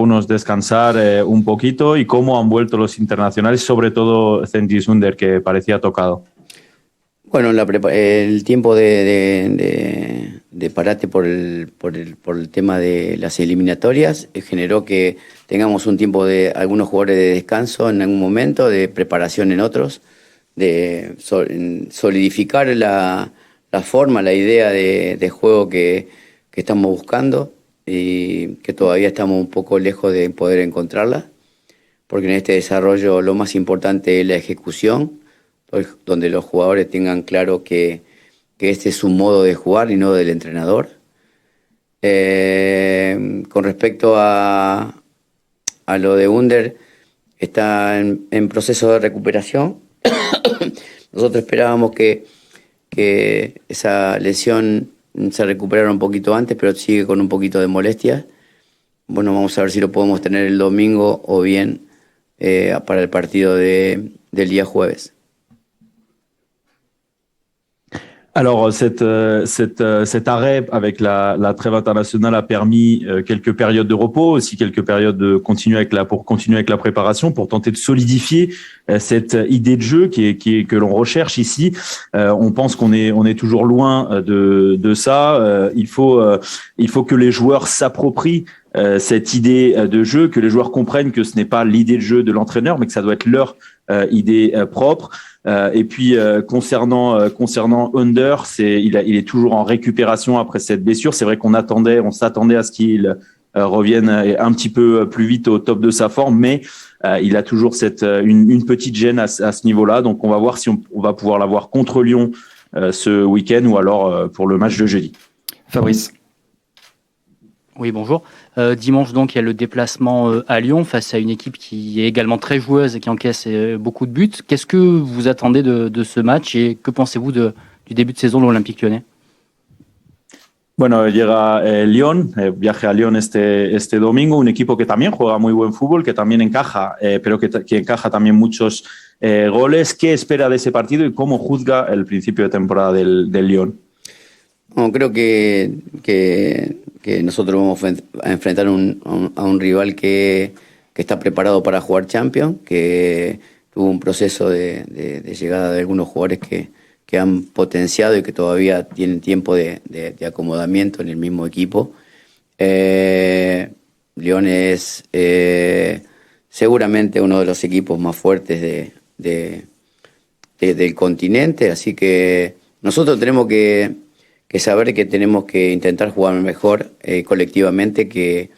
unos descansar un poquito y cómo han vuelto los internacionales, sobre todo Cengiz Under, que parecía tocado. Bueno, el tiempo de parate por el tema de las eliminatorias generó que tengamos un tiempo de algunos jugadores de descanso en algún momento, de preparación en otros, de solidificar la forma, la idea de juego que estamos buscando y que todavía estamos un poco lejos de poder encontrarla, porque en este desarrollo lo más importante es la ejecución, donde los jugadores tengan claro que este es un modo de jugar y no del entrenador. Con respecto a lo de Under, está en proceso de recuperación. Nosotros esperábamos que esa lesión se recuperara un poquito antes, pero sigue con un poquito de molestias. Bueno, vamos a ver si lo podemos tener el domingo o bien para el partido del día jueves. Alors, cet arrêt avec la trêve internationale a permis quelques périodes de repos, aussi quelques périodes pour continuer avec la préparation, pour tenter de solidifier cette idée de jeu que l'on recherche ici. On pense qu'on est toujours loin de ça. Il faut que les joueurs s'approprient cette idée de jeu, que les joueurs comprennent que ce n'est pas l'idée de jeu de l'entraîneur, mais que ça doit être leur idée propre. Et puis concernant Under, il est toujours en récupération après cette blessure. C'est vrai on s'attendait à ce qu'il revienne un petit peu plus vite au top de sa forme, mais il a toujours une petite gêne à ce niveau-là. Donc on va voir si on va pouvoir l'avoir contre Lyon ce week-end ou alors pour le match de jeudi. Fabrice. Oui, bonjour. Dimanche, donc, il y a le déplacement à Lyon face à une équipe qui est également très joueuse et qui encaisse beaucoup de buts. Qu'est-ce que vous attendez de ce match et que pensez-vous du début de saison de l'Olympique Lyonnais? Bueno, llega Lyon, viaje a Lyon este domingo, un equipo que también juega muy buen fútbol, que también encaja, pero que encaja también muchos goles. ¿Qué espera de ese partido y cómo juzga el principio de temporada del Lyon? No, creo que nosotros vamos a enfrentar a un rival que está preparado para jugar Champions, que tuvo un proceso de llegada de algunos jugadores que han potenciado y que todavía tienen tiempo de acomodamiento en el mismo equipo. Lyon es seguramente uno de los equipos más fuertes del continente, así que nosotros tenemos que saber que tenemos que intentar jugar mejor colectivamente, que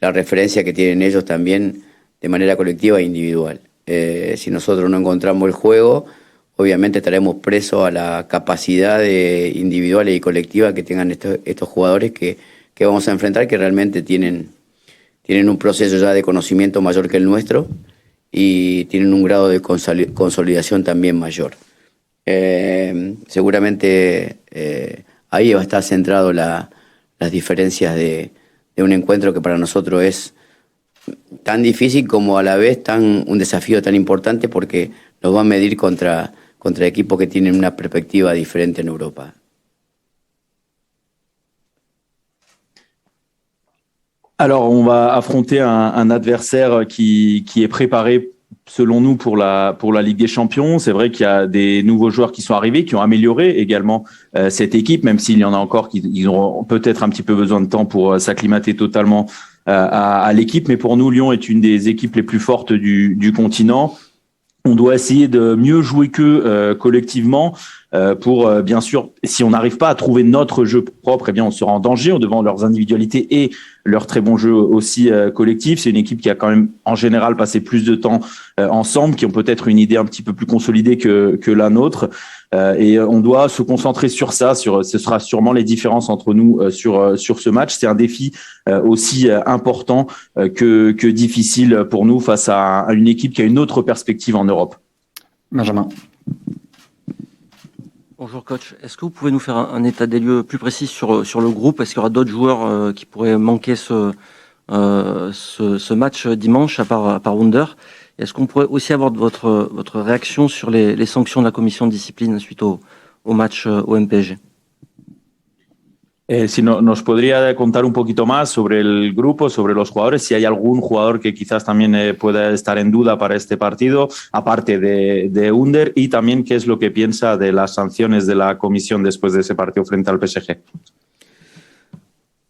la referencia que tienen ellos también de manera colectiva e individual. Si nosotros no encontramos el juego, obviamente estaremos presos a la capacidad individual y colectiva que tengan estos jugadores que vamos a enfrentar, que realmente tienen un proceso ya de conocimiento mayor que el nuestro y tienen un grado de consolidación también mayor. Seguramente ahí va a estar centrado las diferencias de un encuentro que para nosotros es tan difícil como a la vez un desafío tan importante, porque nos va a medir contra equipos que tienen una perspectiva diferente en Europa. Alors, on va affronter un adversaire qui est préparé selon nous pour la Ligue des Champions. C'est vrai qu'il y a des nouveaux joueurs qui sont arrivés, qui ont amélioré également cette équipe, même s'il y en a encore qui auront peut-être un petit peu besoin de temps pour s'acclimater totalement à l'équipe. Mais pour nous, Lyon est une des équipes les plus fortes du continent. On doit essayer de mieux jouer qu'eux collectivement pour, bien sûr, si on n'arrive pas à trouver notre jeu propre, eh bien, on sera en danger devant leurs individualités et leur très bon jeu aussi collectif. C'est une équipe qui a quand même, en général, passé plus de temps ensemble, qui ont peut-être une idée un petit peu plus consolidée que la nôtre. Et on doit se concentrer sur ça. Ce sera sûrement les différences entre nous sur ce match. C'est un défi aussi important que difficile pour nous face à une équipe qui a une autre perspective en Europe. Benjamin. Bonjour coach, est-ce que vous pouvez nous faire un état des lieux plus précis sur le groupe? Est-ce qu'il y aura d'autres joueurs qui pourraient manquer ce match dimanche à part Wunder? Est-ce qu'on pourrait aussi avoir votre réaction sur les sanctions de la commission de discipline suite au match au MPSG? Si nos podría contar un poquito más sobre el grupo, sobre los jugadores, si hay algún jugador que quizás también pueda estar en duda para este partido, aparte de Under, y también qué es lo que piensa de las sanciones de la comisión después de ese partido frente al PSG.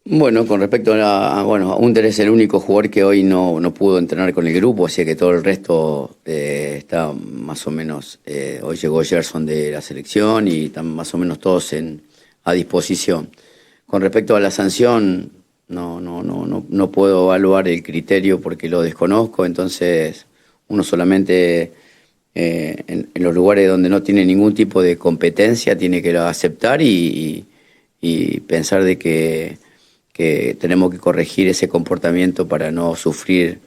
Bueno, con respecto a Under es el único jugador que hoy no pudo entrenar con el grupo, así que todo el resto está más o menos, hoy llegó Gerson de la selección y están más o menos todos a disposición. Con respecto a la sanción, no puedo evaluar el criterio porque lo desconozco, entonces uno solamente en los lugares donde no tiene ningún tipo de competencia tiene que aceptar y pensar de que tenemos que corregir ese comportamiento para no sufrir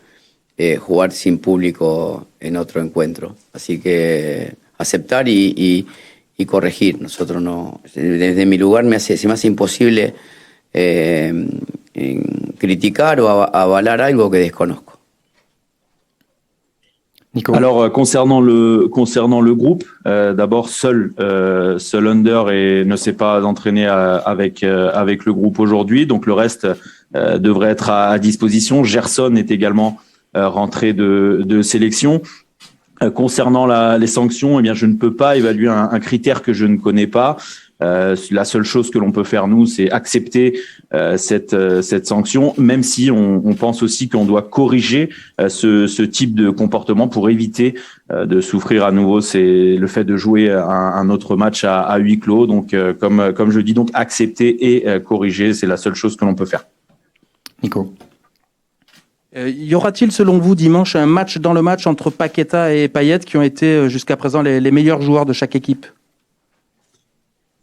jugar sin público en otro encuentro. Así que aceptar y corregir. Nosotros no, desde mi lugar se me hace imposible criticar o avalar algo que desconozco. Nico. Alors concernant le groupe, d'abord seul Under ne s'est pas entraîné avec le groupe aujourd'hui, donc le reste devrait être à disposition. Gerson est également rentré de sélection. Concernant les sanctions, eh bien je ne peux pas évaluer un critère que je ne connais pas. La seule chose que l'on peut faire, nous, c'est accepter cette sanction, même si on pense aussi qu'on doit corriger ce type de comportement pour éviter de souffrir à nouveau. C'est le fait de jouer un autre match à huis clos. Donc, comme je dis, donc accepter et corriger, c'est la seule chose que l'on peut faire. Nico. Y aura-t-il, selon vous, dimanche, un match dans le match entre Paqueta et Payet, qui ont été jusqu'à présent les meilleurs joueurs de chaque équipe?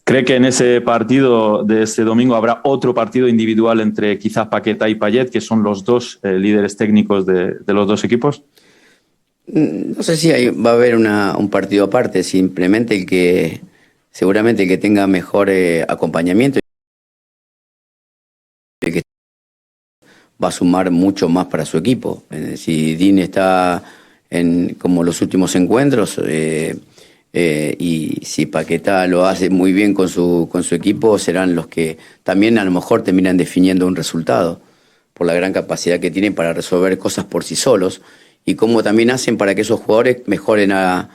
¿Cree que en ese partido de este domingo habrá otro partido individual entre quizás Paqueta y Payet, que son los dos líderes técnicos de los dos equipos? No sé si va a haber un partido aparte, simplemente seguramente el que tenga mejor acompañamiento el que va a sumar mucho más para su equipo. Si Dean está como los últimos encuentros y si Paqueta lo hace muy bien con su equipo, serán los que también a lo mejor terminan definiendo un resultado por la gran capacidad que tienen para resolver cosas por sí solos y cómo también hacen para que esos jugadores mejoren a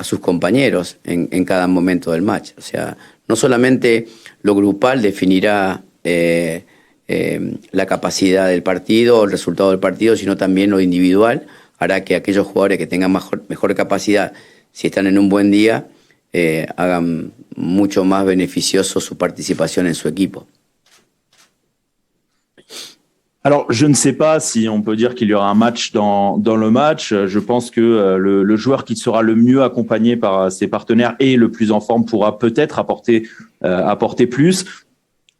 sus compañeros en cada momento del match. O sea, no solamente lo grupal definirá la capacidad del partido, el resultado del partido, sino también lo individual hará que aquellos jugadores que tengan mejor capacidad, si están en un buen día, hagan mucho más beneficioso su participación en su equipo. Alors, je ne sais pas si on peut dire qu'il y aura un match dans le match. Je pense que le joueur qui sera le mieux accompagné par ses partenaires et le plus en forme pourra peut-être apporter plus.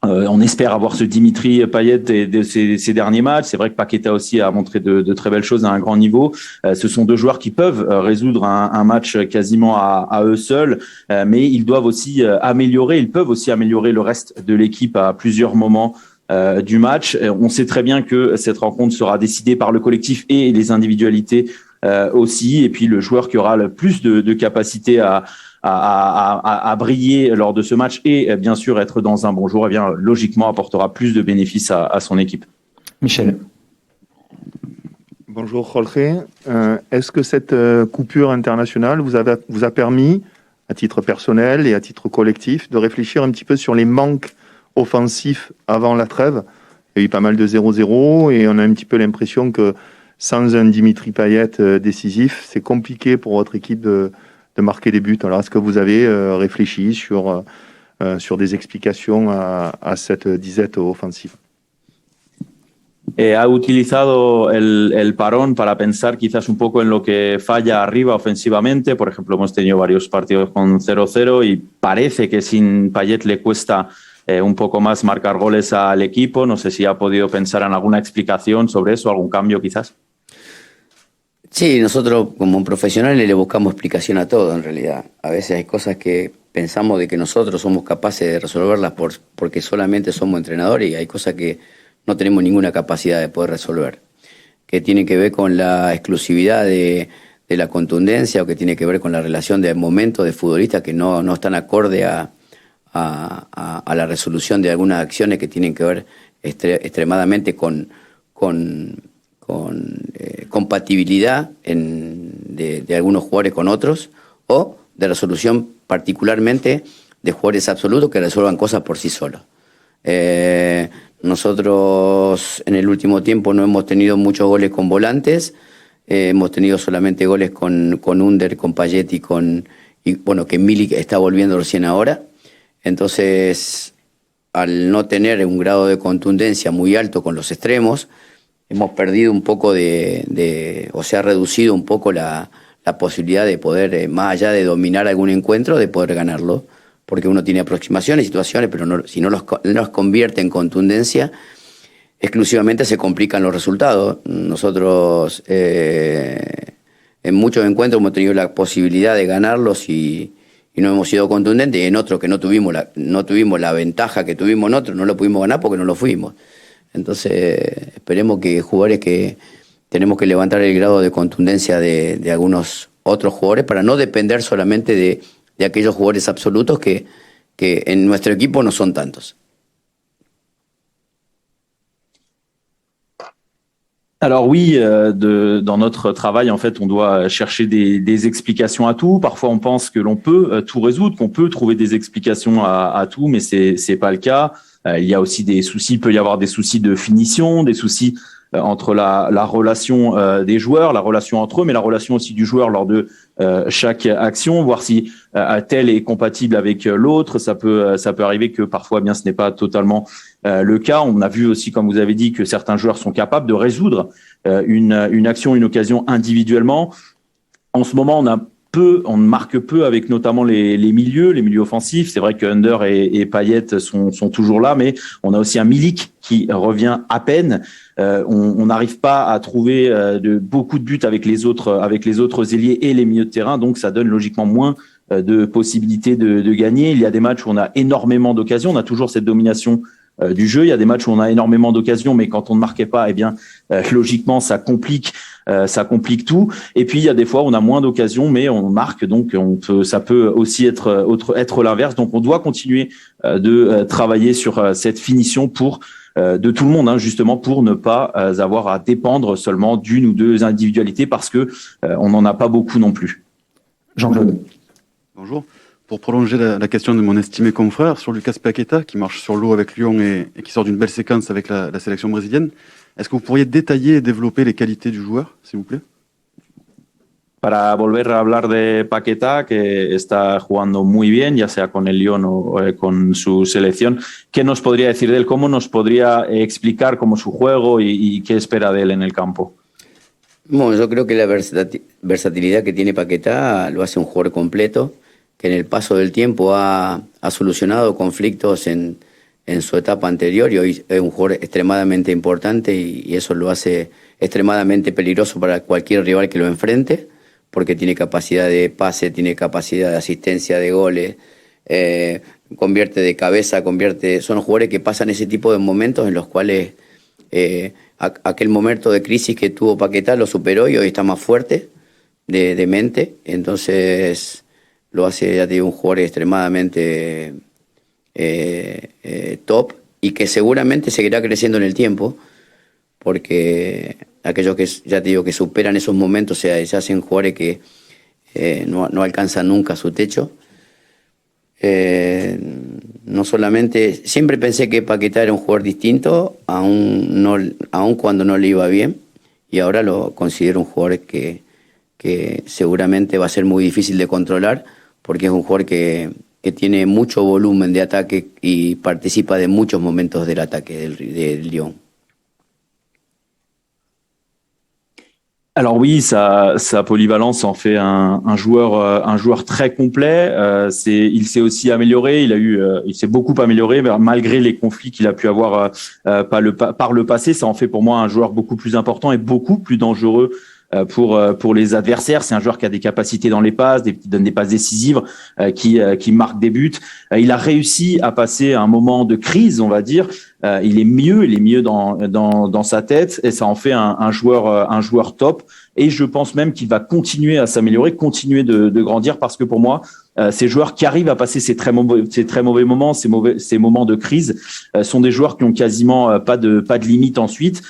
On espère avoir ce Dimitri Payet de ces derniers matchs. C'est vrai que Paqueta aussi a montré de très belles choses à un grand niveau. Ce sont deux joueurs qui peuvent résoudre un match quasiment à eux seuls, mais ils doivent aussi ils peuvent aussi améliorer le reste de l'équipe à plusieurs moments du match. On sait très bien que cette rencontre sera décidée par le collectif et les individualités aussi. Et puis le joueur qui aura le plus de capacité à briller lors de ce match et bien sûr être dans un bon jour, eh bien logiquement apportera plus de bénéfices à son équipe. Michel. Bonjour Jorge. Est-ce que cette coupure internationale vous a permis, à titre personnel et à titre collectif, de réfléchir un petit peu sur les manques offensifs avant la trêve? Il y a eu pas mal de 0-0 et on a un petit peu l'impression que sans un Dimitri Payet décisif, c'est compliqué pour votre équipe de marquer des buts. Alors, est-ce que vous avez réfléchi sur des explications à cette disette offensive? Ha utilizado el parón para pensar quizás un poco en lo que falla arriba ofensivamente. Por ejemplo, hemos tenido varios partidos con 0-0 y parece que sin Payet le cuesta un poco más marcar goles al equipo. No sé si ha podido pensar en alguna explicación sobre eso, algún cambio quizás. Sí, nosotros como profesionales le buscamos explicación a todo en realidad. A veces hay cosas que pensamos de que nosotros somos capaces de resolverlas porque solamente somos entrenadores y hay cosas que no tenemos ninguna capacidad de poder resolver, que tiene que ver con la exclusividad de la contundencia o que tiene que ver con la relación de momentos de futbolistas que no están acorde a a la resolución de algunas acciones que tienen que ver extremadamente con compatibilidad de algunos jugadores con otros, o de resolución particularmente de jugadores absolutos que resuelvan cosas por sí solos. Nosotros en el último tiempo no hemos tenido muchos goles con volantes, hemos tenido solamente goles con Under, con Payet y bueno, que Milik está volviendo recién ahora. Entonces, al no tener un grado de contundencia muy alto con los extremos, hemos perdido un poco o se ha reducido un poco la posibilidad de poder, más allá de dominar algún encuentro, de poder ganarlo, porque uno tiene aproximaciones, situaciones, pero si no los convierte en contundencia, exclusivamente se complican los resultados. Nosotros en muchos encuentros hemos tenido la posibilidad de ganarlos y no hemos sido contundentes, y en otros que no tuvimos la ventaja que tuvimos en otros, no lo pudimos ganar porque no lo fuimos. Entonces esperemos que jugadores que tenemos que levantar el grado de contundencia de algunos otros jugadores para no depender solamente de aquellos jugadores absolutos que en nuestro equipo no son tantos. Alors oui, dans notre travail, en fait, on doit chercher des explications à tout. Parfois, on pense que l'on peut tout résoudre, qu'on peut trouver des explications à tout, mais c'est pas le cas. Il y a aussi des soucis, il peut y avoir des soucis de finition, des soucis entre la relation des joueurs, la relation entre eux, mais la relation aussi du joueur lors de chaque action, voir si tel est compatible avec l'autre. Ça peut arriver que parfois, bien, ce n'est pas totalement le cas. On a vu aussi, comme vous avez dit, que certains joueurs sont capables de résoudre une action, une occasion individuellement. En ce moment, on marque peu avec notamment les milieux offensifs. C'est vrai que Under et Payet sont toujours là, mais on a aussi un Milik qui revient à peine. On n'arrive pas à trouver beaucoup de buts avec les autres ailiers et les milieux de terrain, donc ça donne logiquement moins de possibilités de gagner. Il y a des matchs où on a énormément d'occasions, on a toujours cette domination du jeu. Il y a des matchs où on a énormément d'occasions, mais quand on ne marquait pas, eh bien, logiquement, ça complique tout. Et puis, il y a des fois où on a moins d'occasions, mais on marque, donc ça peut aussi être l'inverse. Donc, on doit continuer de travailler sur cette finition de tout le monde, justement, pour ne pas avoir à dépendre seulement d'une ou deux individualités, parce que on n'en a pas beaucoup non plus. Jean-Claude. Bonjour. Pour prolonger la question de mon estimé confrère sur Lucas Paqueta, qui marche sur l'eau avec Lyon et qui sort d'une belle séquence avec la sélection brésilienne, est-ce que vous pourriez détailler et développer les qualités du joueur, s'il vous plaît? Para volver a hablar de Paqueta, que está jugando muy bien, ya sea con el Lyon o con su selección, ¿qué nos podría decir de él? ¿Cómo nos podría explicar cómo su juego y qué espera de él en el campo? Bueno, yo creo que la versatilidad que tiene Paqueta lo hace un jugador completo, que en el paso del tiempo ha solucionado conflictos en su etapa anterior, y hoy es un jugador extremadamente importante, y eso lo hace extremadamente peligroso para cualquier rival que lo enfrente, porque tiene capacidad de pase, tiene capacidad de asistencia, de goles, convierte de cabeza, son jugadores que pasan ese tipo de momentos en los cuales aquel momento de crisis que tuvo Paquetá lo superó y hoy está más fuerte de mente. Entonces lo hace, ya te digo, un jugador extremadamente top, y que seguramente seguirá creciendo en el tiempo, porque aquellos que, ya te digo, que superan esos momentos se hacen jugadores que no alcanzan nunca su techo. No solamente, siempre pensé que Paquetá era un jugador distinto, aun cuando no le iba bien, y ahora lo considero un jugador que seguramente va a ser muy difícil de controlar, porque es un jugador que tiene mucho volumen de ataque y participa de muchos momentos del ataque del Lyon. Alors oui, sa polyvalence en fait un joueur très complet. Il s'est aussi amélioré. Il s'est beaucoup amélioré, malgré les conflits qu'il a pu avoir par le passé. Ça en fait pour moi un joueur beaucoup plus important et beaucoup plus dangereux pour les adversaires. C'est un joueur qui a des capacités dans les passes, qui donne des passes décisives, qui marque des buts. Il a réussi à passer un moment de crise, on va dire. Il est mieux dans sa tête, et ça en fait un joueur top. Et je pense même qu'il va continuer à s'améliorer, continuer de grandir, parce que pour moi, ces joueurs qui arrivent à passer ces très mauvais moments, ces moments de crise, sont des joueurs qui ont quasiment pas de limite ensuite.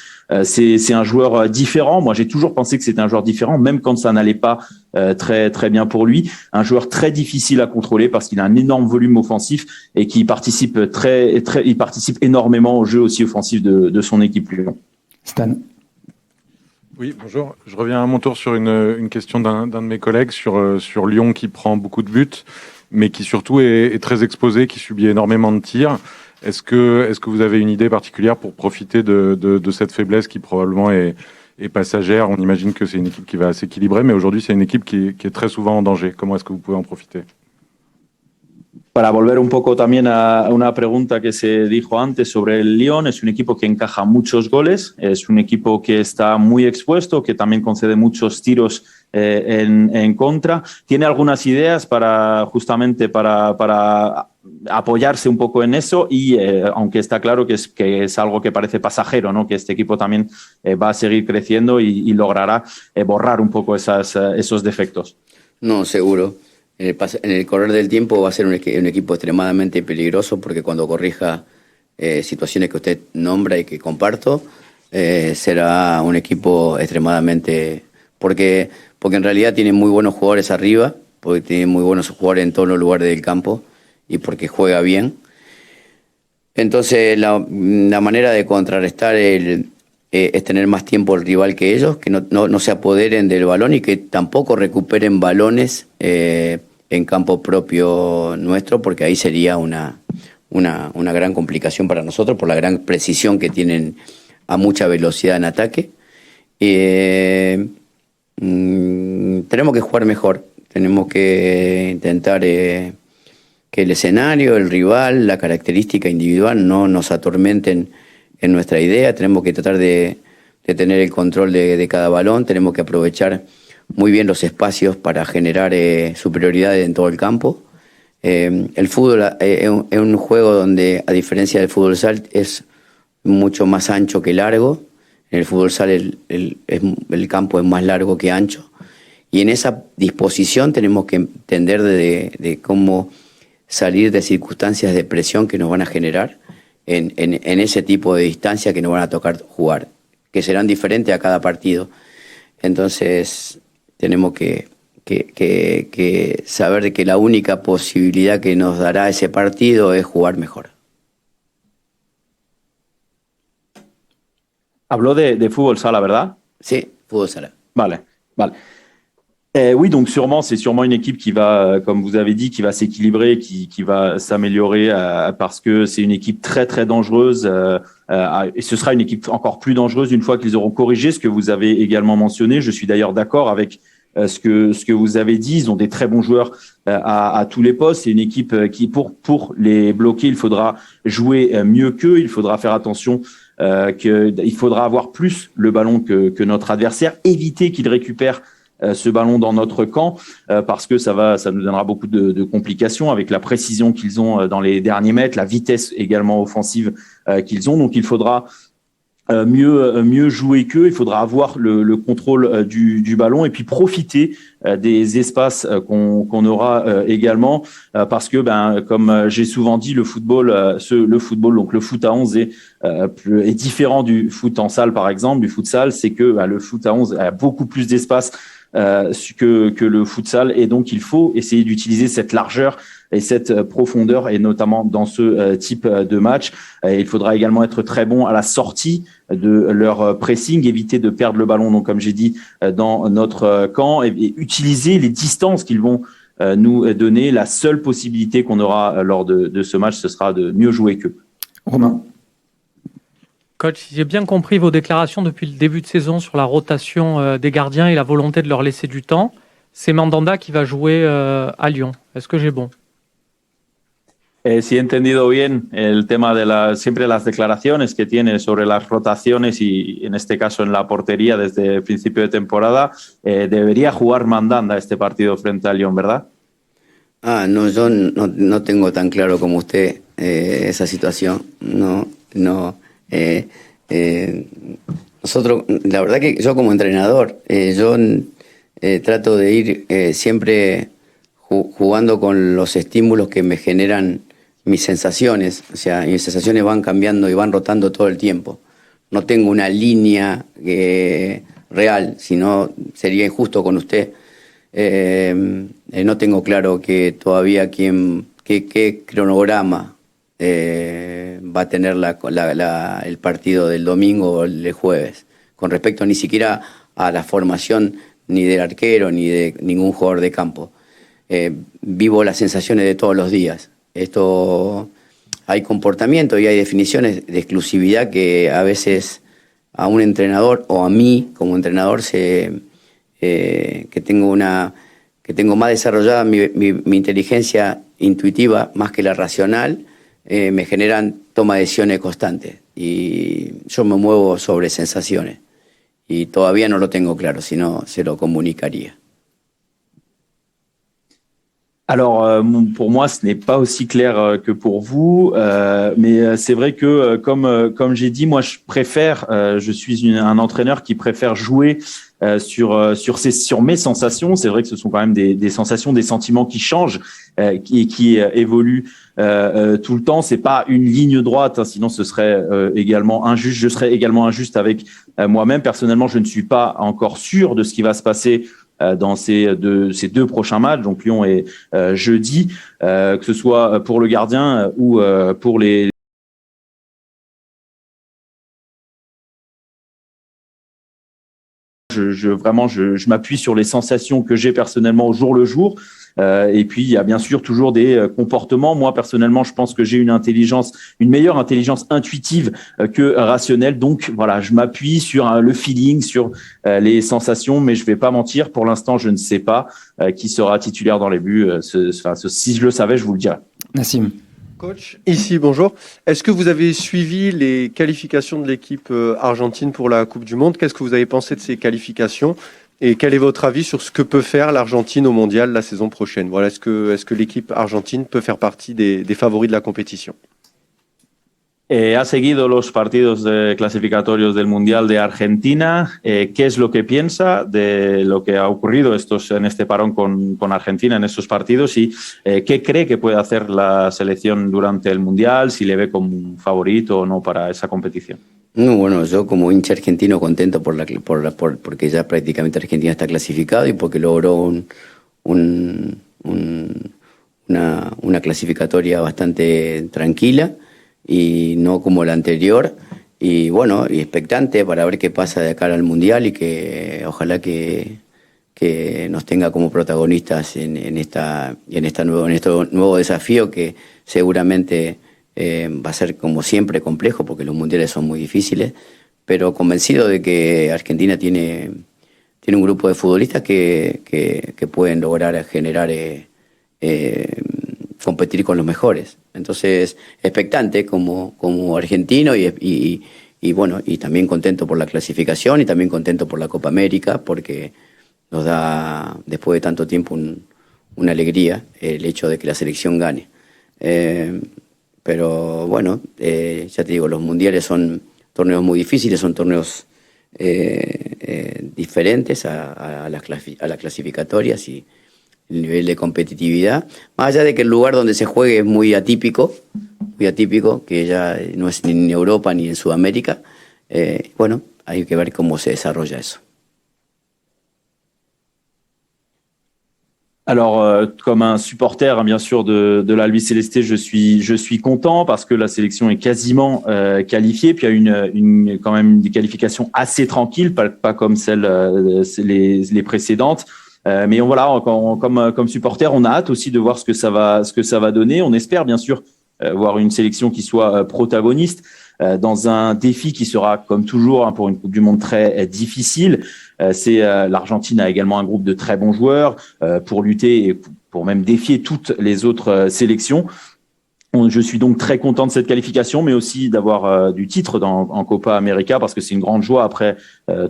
C'est un joueur différent. Moi, j'ai toujours pensé que c'était un joueur différent, même quand ça n'allait pas très très bien pour lui. Un joueur très difficile à contrôler parce qu'il a un énorme volume offensif et qui participe il participe énormément au jeu aussi offensif de son équipe Lyon. Stan. Oui, bonjour. Je reviens à mon tour sur une question d'un de mes collègues sur Lyon qui prend beaucoup de buts, mais qui surtout est très exposé, qui subit énormément de tirs. Est-ce que vous avez une idée particulière pour profiter de cette faiblesse qui probablement est passagère? On imagine que c'est une équipe qui va s'équilibrer, mais aujourd'hui c'est une équipe qui est très souvent en danger. Comment est-ce que vous pouvez en profiter? Para volver un poco también a una pregunta que se dijo antes sobre el Lyon, es un equipo que encaja muchos goles, es un equipo que está muy expuesto, que también concede muchos tiros en contra. ¿Tiene algunas ideas para justamente para apoyarse un poco en eso? Y aunque está claro que es algo que parece pasajero, ¿no? Que este equipo también va a seguir creciendo y logrará borrar un poco esos defectos. No, seguro. En el correr del tiempo va a ser un equipo extremadamente peligroso porque cuando corrija situaciones que usted nombra y que comparto, será un equipo extremadamente... Porque en realidad tiene muy buenos jugadores arriba, porque tiene muy buenos jugadores en todos los lugares del campo y porque juega bien. Entonces la manera de contrarrestar es tener más tiempo el rival que ellos, que no se apoderen del balón y que tampoco recuperen balones en campo propio nuestro, porque ahí sería una gran complicación para nosotros por la gran precisión que tienen a mucha velocidad en ataque. Tenemos que jugar mejor, tenemos que intentar que el escenario, el rival, la característica individual no nos atormenten en nuestra idea. Tenemos que tratar de tener el control de cada balón, tenemos que aprovechar muy bien los espacios para generar superioridad en todo el campo. El fútbol es un juego donde, a diferencia del fútbol sal, es mucho más ancho que largo. En el fútbol sal el campo es más largo que ancho. Y en esa disposición tenemos que entender de cómo salir de circunstancias de presión que nos van a generar en ese tipo de distancia que nos van a tocar jugar, que serán diferentes a cada partido. Entonces tenemos que saber de que la única posibilidad que nos dará ese partido es jugar mejor. Habló de fútbol sala, ¿verdad? Sí, fútbol sala. Vale. Oui, donc c'est sûrement une équipe qui va, comme vous avez dit, qui va s'équilibrer, qui va s'améliorer parce que c'est une équipe très très dangereuse et ce sera une équipe encore plus dangereuse une fois qu'ils auront corrigé ce que vous avez également mentionné. Je suis d'ailleurs d'accord avec ce que vous avez dit. Ils ont des très bons joueurs à tous les postes. C'est une équipe qui, pour les bloquer, il faudra jouer mieux qu'eux. Il faudra faire attention il faudra avoir plus le ballon que notre adversaire, éviter qu'il récupère ce ballon dans notre camp parce que ça nous donnera beaucoup de complications avec la précision qu'ils ont dans les derniers mètres, la vitesse également offensive qu'ils ont. Donc il faudra mieux jouer qu'eux, il faudra avoir le contrôle du ballon et puis profiter des espaces qu'on aura également parce que comme j'ai souvent dit, le football, donc le foot à 11 est différent du foot en salle par exemple, du futsal, c'est que le foot à 11 a beaucoup plus d'espace que le futsal et donc il faut essayer d'utiliser cette largeur et cette profondeur et notamment dans ce type de match. Il faudra également être très bon à la sortie de leur pressing, éviter de perdre le ballon, donc comme j'ai dit, dans notre camp et utiliser les distances qu'ils vont nous donner. La seule possibilité qu'on aura lors de ce match, ce sera de mieux jouer qu'eux. Romain. Coach, si j'ai bien compris vos déclarations depuis le début de saison sur la rotation des gardiens et la volonté de leur laisser du temps, c'est Mandanda qui va jouer à Lyon. Est-ce que j'ai bon? Si he entendido bien el tema de siempre las declaraciones que tiene sobre las rotaciones y en este caso en la portería desde el principio de temporada, debería jugar Mandanda este partido frente a Lyon, ¿verdad? No, yo no tengo tan claro como usted esa situación. No. Nosotros, la verdad que yo como entrenador, yo trato de ir siempre jugando con los estímulos que me generan mis sensaciones. O sea, mis sensaciones van cambiando y van rotando todo el tiempo. No tengo una línea real, sino sería injusto con usted. No tengo claro que todavía qué cronograma va a tener el partido del domingo o el jueves, con respecto ni siquiera a la formación ni del arquero ni de ningún jugador de campo. Vivo las sensaciones de todos los días. Hay comportamiento y hay definiciones de exclusividad que a veces a un entrenador o a mí como entrenador que tengo más desarrollada mi inteligencia intuitiva más que la racional, me generan toma de decisiones constantes y yo me muevo sobre sensaciones y todavía no lo tengo claro, si no se lo comunicaría. Alors, pour moi, ce n'est pas aussi clair que pour vous, mais c'est vrai que, comme j'ai dit, moi, je préfère, je suis un entraîneur qui préfère jouer sur mes sensations. C'est vrai que ce sont quand même des sensations, des sentiments qui changent qui évoluent tout le temps. C'est pas une ligne droite, hein, sinon ce serait également injuste. Je serais également injuste avec moi-même. Personnellement, je ne suis pas encore sûr de ce qui va se passer dans ces deux prochains matchs, donc Lyon et jeudi, que ce soit pour le gardien ou pour les je m'appuie sur les sensations que j'ai personnellement au jour le jour. Et puis, il y a bien sûr toujours des comportements. Moi, personnellement, je pense que j'ai une meilleure intelligence intuitive que rationnelle. Donc, voilà, je m'appuie sur le feeling, sur les sensations, mais je vais pas mentir. Pour l'instant, je ne sais pas qui sera titulaire dans les buts. Si je le savais, je vous le dirais. Nassim. Coach, ici, bonjour. Est-ce que vous avez suivi les qualifications de l'équipe argentine pour la Coupe du Monde? Qu'est-ce que vous avez pensé de ces qualifications? Et quel est votre avis sur ce que peut faire l'Argentine au Mondial la saison prochaine? Voilà, est-ce que l'équipe argentine peut faire partie des favoris de la compétition? Ha seguido los partidos clasificatorios del Mundial de Argentina. ¿Qué es lo que piensa de lo que ha ocurrido en este parón con Argentina en estos partidos? ¿Y qué cree que puede hacer la selección durante el Mundial? Si le ve como un favorito o no para esa competición. No, bueno, yo como hincha argentino contento porque ya prácticamente Argentina está clasificado y porque logró una clasificatoria bastante tranquila y no como la anterior, y bueno, y expectante para ver qué pasa de cara al Mundial y que ojalá que nos tenga como protagonistas en este nuevo desafío que seguramente va a ser como siempre complejo porque los mundiales son muy difíciles, pero convencido de que Argentina tiene un grupo de futbolistas que pueden lograr generar competir con los mejores. Entonces, expectante como argentino y bueno, y también contento por la clasificación y también contento por la Copa América porque nos da, después de tanto tiempo, una alegría el hecho de que la selección gane. Pero bueno, ya te digo, los mundiales son torneos muy difíciles, son torneos diferentes a las clasificatorias y el nivel de competitividad, más allá de que el lugar donde se juegue es muy atípico, que ya no es ni en Europa ni en Sudamérica. Bueno, hay que ver cómo se desarrolla eso. Alors, comme un supporter, bien sûr, de l'Albi Céleste, je suis content parce que la sélection est quasiment qualifiée. Puis il y a quand même des qualifications assez tranquilles, pas comme les précédentes. Mais voilà, comme supporter, on a hâte aussi de voir ce que ça va donner. On espère bien sûr voir une sélection qui soit protagoniste dans un défi qui sera, comme toujours, pour une Coupe du Monde très difficile. L'Argentine a également un groupe de très bons joueurs pour lutter et pour même défier toutes les autres sélections. Je suis donc très content de cette qualification, mais aussi d'avoir du titre en Copa América parce que c'est une grande joie après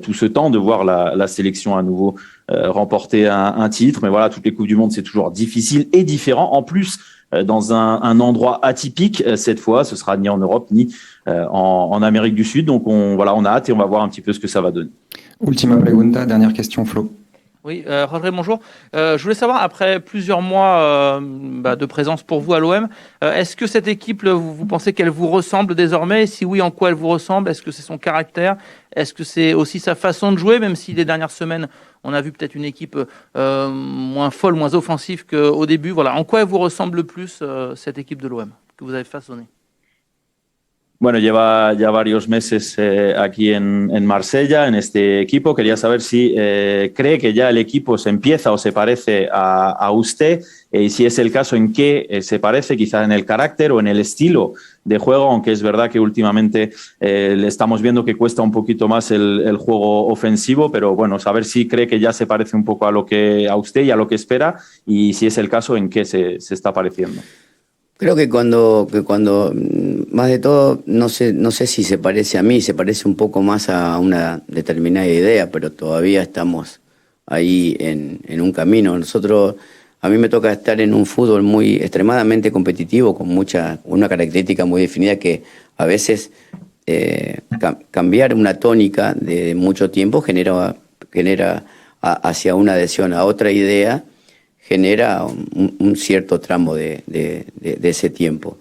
tout ce temps de voir la sélection à nouveau remporter un titre. Mais voilà, toutes les Coupes du Monde, c'est toujours difficile et différent. En plus, dans un endroit atypique, cette fois, ce sera ni en Europe ni en Amérique du Sud. Donc on a hâte et on va voir un petit peu ce que ça va donner. Ultima pregunta, dernière question, Flo. Oui, Rodré, bonjour. Je voulais savoir, après plusieurs mois de présence pour vous à l'OM, est-ce que cette équipe, vous pensez qu'elle vous ressemble désormais? Et si oui, en quoi elle vous ressemble? Est-ce que c'est son caractère? Est-ce que c'est aussi sa façon de jouer? Même si les dernières semaines, on a vu peut-être une équipe moins folle, moins offensive qu'au début. Voilà. En quoi elle vous ressemble le plus, cette équipe de l'OM que vous avez façonnée? Bueno, lleva ya varios meses aquí en Marsella, en este equipo. Quería saber si cree que ya el equipo se empieza o se parece a usted, y si es el caso, en qué se parece, quizás en el carácter o en el estilo de juego, aunque es verdad que últimamente le estamos viendo que cuesta un poquito más el juego ofensivo, pero bueno, saber si cree que ya se parece un poco a usted y a lo que espera, y si es el caso, en qué se está pareciendo. Creo que cuando más de todo, no sé si se parece a mí, se parece un poco más a una determinada idea, pero todavía estamos ahí en un camino. A mí me toca estar en un fútbol muy extremadamente competitivo, con una característica muy definida, que a veces cambiar una tónica de mucho tiempo genera hacia una adhesión a otra idea, genera un cierto tramo de ese tiempo.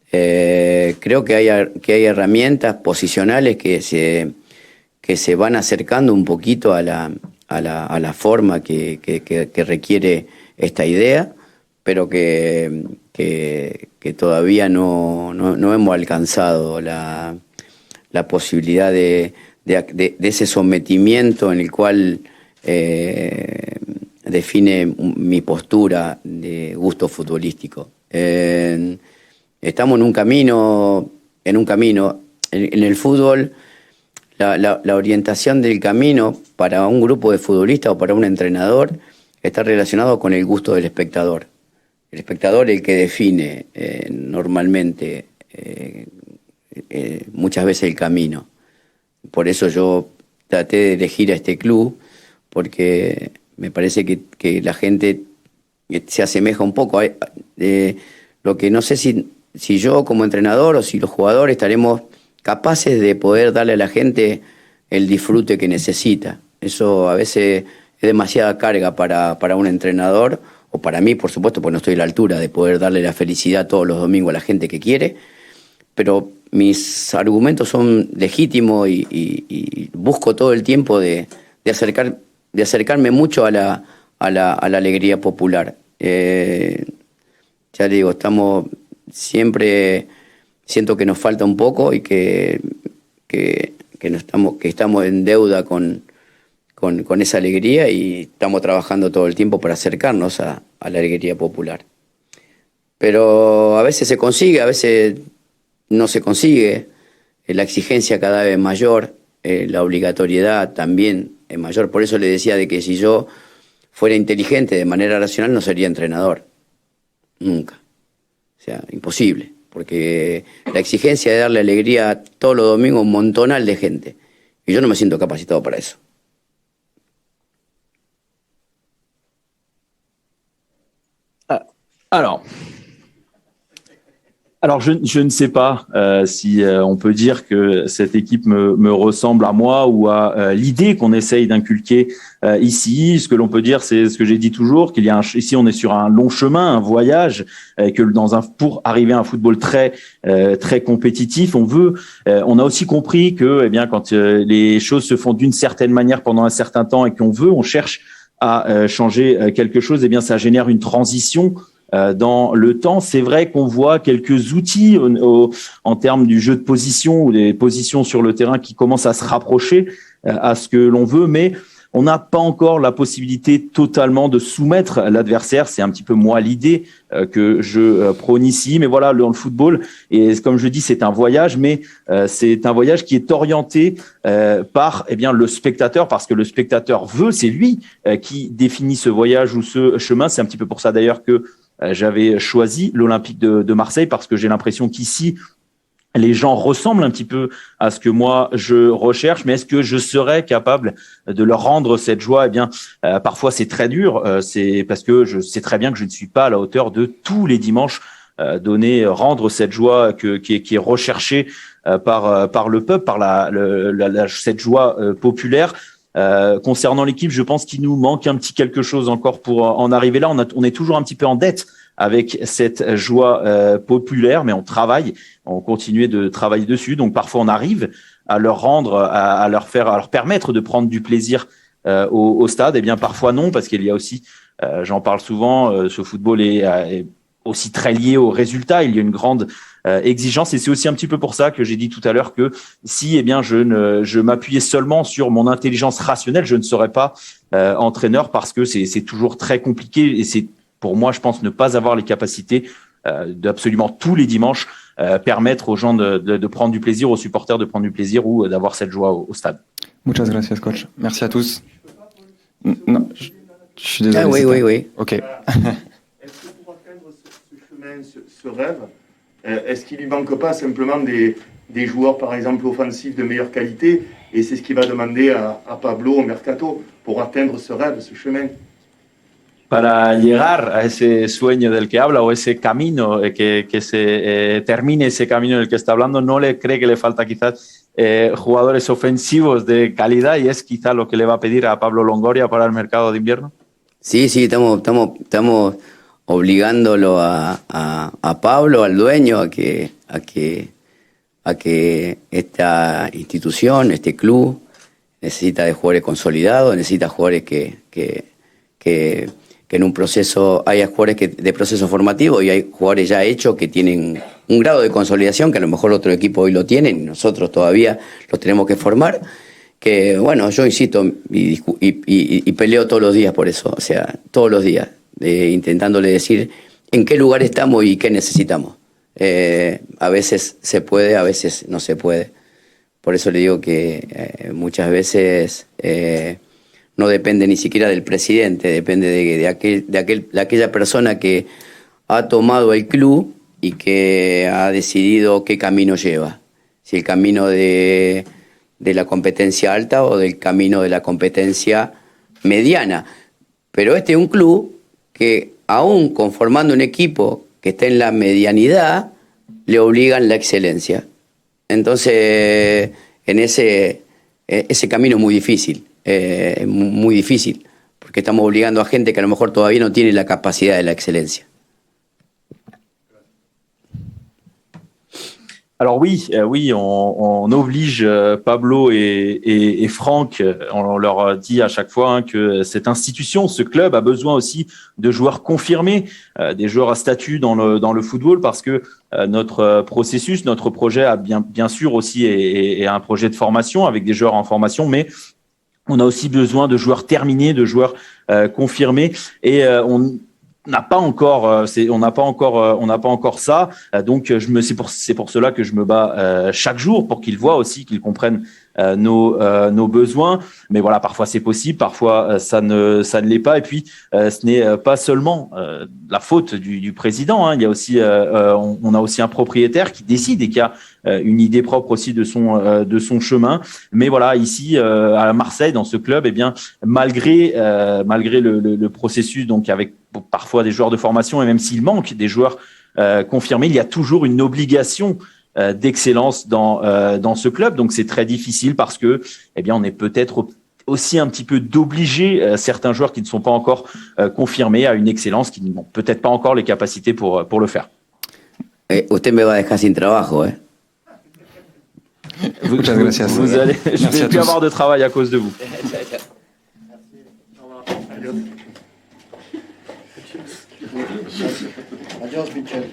Creo que hay herramientas posicionales que se van acercando un poquito a la forma que requiere esta idea, pero que todavía no hemos alcanzado la posibilidad de ese sometimiento en el cual define mi postura de gusto futbolístico. Estamos en un camino. En el fútbol, la orientación del camino para un grupo de futbolistas o para un entrenador está relacionado con el gusto del espectador. El espectador es el que define normalmente muchas veces el camino. Por eso yo traté de elegir a este club, porque me parece que la gente se asemeja un poco a lo que no sé si yo como entrenador o si los jugadores estaremos capaces de poder darle a la gente el disfrute que necesita. Eso a veces es demasiada carga para un entrenador, o para mí, por supuesto, porque no estoy a la altura de poder darle la felicidad todos los domingos a la gente que quiere, pero mis argumentos son legítimos y busco todo el tiempo de acercarme mucho a la alegría popular. Ya le digo, siempre siento que nos falta un poco y que estamos en deuda con esa alegría, y estamos trabajando todo el tiempo para acercarnos a la alegría popular. Pero a veces se consigue, a veces no se consigue. La exigencia cada vez es mayor, la obligatoriedad también es mayor. Por eso le decía de que si yo fuera inteligente de manera racional no sería entrenador. Nunca. O sea, imposible. Porque la exigencia de darle alegría todos los domingos a un montonal de gente. Y yo no me siento capacitado para eso. Alors, je ne sais pas si on peut dire que cette équipe me ressemble à moi ou à l'idée qu'on essaye d'inculquer ici. Ce que l'on peut dire, c'est ce que j'ai dit toujours, qu'il y a ici on est sur un long chemin, un voyage, que pour arriver à un football très compétitif, on a aussi compris que quand les choses se font d'une certaine manière pendant un certain temps et on cherche à changer quelque chose, ça génère une transition dans le temps. C'est vrai qu'on voit quelques outils en termes du jeu de position ou des positions sur le terrain qui commencent à se rapprocher à ce que l'on veut, mais on n'a pas encore la possibilité totalement de soumettre l'adversaire. C'est un petit peu moi l'idée que je prône ici. Mais voilà, dans le football, et comme je dis, c'est un voyage, mais c'est un voyage qui est orienté par le spectateur, parce que le spectateur veut, c'est lui qui définit ce voyage ou ce chemin. C'est un petit peu pour ça d'ailleurs que j'avais choisi l'Olympique de Marseille, parce que j'ai l'impression qu'ici, les gens ressemblent un petit peu à ce que moi je recherche, mais est-ce que je serais capable de leur rendre cette joie? Parfois c'est très dur, c'est parce que je sais très bien que je ne suis pas à la hauteur de tous les dimanches rendre cette joie qui est recherchée par le peuple, par cette joie populaire. Concernant l'équipe, je pense qu'il nous manque un petit quelque chose encore pour en arriver là. On est toujours un petit peu en dette avec cette joie populaire, mais on travaille, on continue de travailler dessus. Donc parfois on arrive à leur rendre, à leur permettre de prendre du plaisir au stade. Et bien parfois non, parce qu'il y a aussi, j'en parle souvent, ce football est aussi très lié aux résultats. Il y a une grande exigence, et c'est aussi un petit peu pour ça que j'ai dit tout à l'heure que si je m'appuyais seulement sur mon intelligence rationnelle, je ne serais pas entraîneur, parce que c'est toujours très compliqué, et c'est pour moi, je pense, ne pas avoir les capacités d'absolument tous les dimanches permettre aux gens de prendre du plaisir, aux supporters de prendre du plaisir ou d'avoir cette joie au stade. Muchas gracias, coach. Merci à tous. Non, je suis désolé. Ah oui. Ok. Est-ce que pour atteindre ce chemin, ce rêve, est-ce qu'il ne lui manque pas simplement des joueurs, par exemple, offensifs de meilleure qualité? Et c'est ce qu'il va demander à Pablo au Mercato pour atteindre ce rêve, ce chemin. Para llegar a ese sueño del que habla, o ese camino, que se termine ese camino del que está hablando, ¿no le cree que le falta quizás jugadores ofensivos de calidad, y es quizá lo que le va a pedir a Pablo Longoria para el mercado de invierno? Sí, estamos obligándolo a Pablo, al dueño, a que esta institución, este club, necesita de jugadores consolidados, necesita jugadores que en un proceso, hay jugadores de proceso formativo y hay jugadores ya hechos que tienen un grado de consolidación que a lo mejor otro equipo hoy lo tienen y nosotros todavía los tenemos que formar. Que bueno, yo insisto y peleo todos los días por eso, o sea, todos los días, intentándole decir en qué lugar estamos y qué necesitamos. A veces se puede, a veces no se puede. Por eso le digo que muchas veces no depende ni siquiera del presidente, depende de aquella persona que ha tomado el club y que ha decidido qué camino lleva. Si el camino de la competencia alta o del camino de la competencia mediana. Pero este es un club que, aún conformando un equipo que está en la medianidad, le obligan la excelencia. Entonces, en ese camino es muy difícil, porque estamos obligando a gente que a lo mejor todavía no tiene la capacidad de la excelencia. Alors oui, on oblige Pablo et Franck, on leur dit à chaque fois que cette institution, ce club a besoin aussi de joueurs confirmés, des joueurs à statut dans le football, parce que notre processus, notre projet a bien sûr aussi est un projet de formation avec des joueurs en formation, mais on a aussi besoin de joueurs terminés, de joueurs confirmés, et on n'a pas encore ça, donc c'est pour cela que je me bats chaque jour pour qu'ils voient aussi, qu'ils comprennent nos besoins. Mais voilà, parfois c'est possible, parfois ça ne l'est pas, et puis ce n'est pas seulement la faute du président, il y a aussi on a aussi un propriétaire qui décide et qui a une idée propre aussi de son chemin. Mais voilà, ici à Marseille, dans ce club, malgré le processus, donc avec parfois des joueurs de formation, et même s'il manque des joueurs confirmés, il y a toujours une obligation d'excellence dans ce club. Donc c'est très difficile, parce que on est peut-être aussi un petit peu d'obliger certains joueurs qui ne sont pas encore confirmés à une excellence, qui n'ont peut-être pas encore les capacités pour le faire. Usted me va a dejar sin trabajo, Je ne vais plus avoir de travail à cause de vous. Adiós, Michel.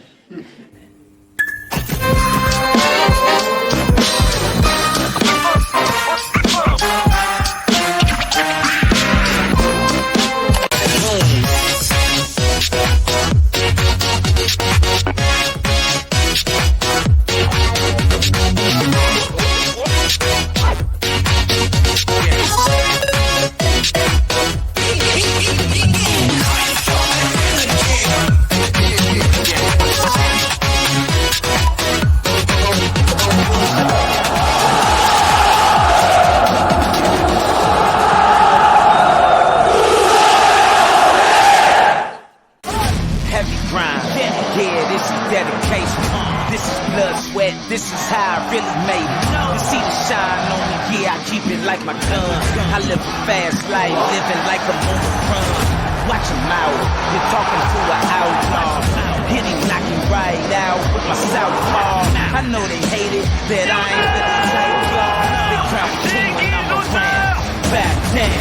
fast life, living like a moron. Watch him out, you're talking to an outlaw. Hit him, knock him right out with my southpaw. I know they hate it, that I ain't really like y'all. They crown me king when I'm around. Back then,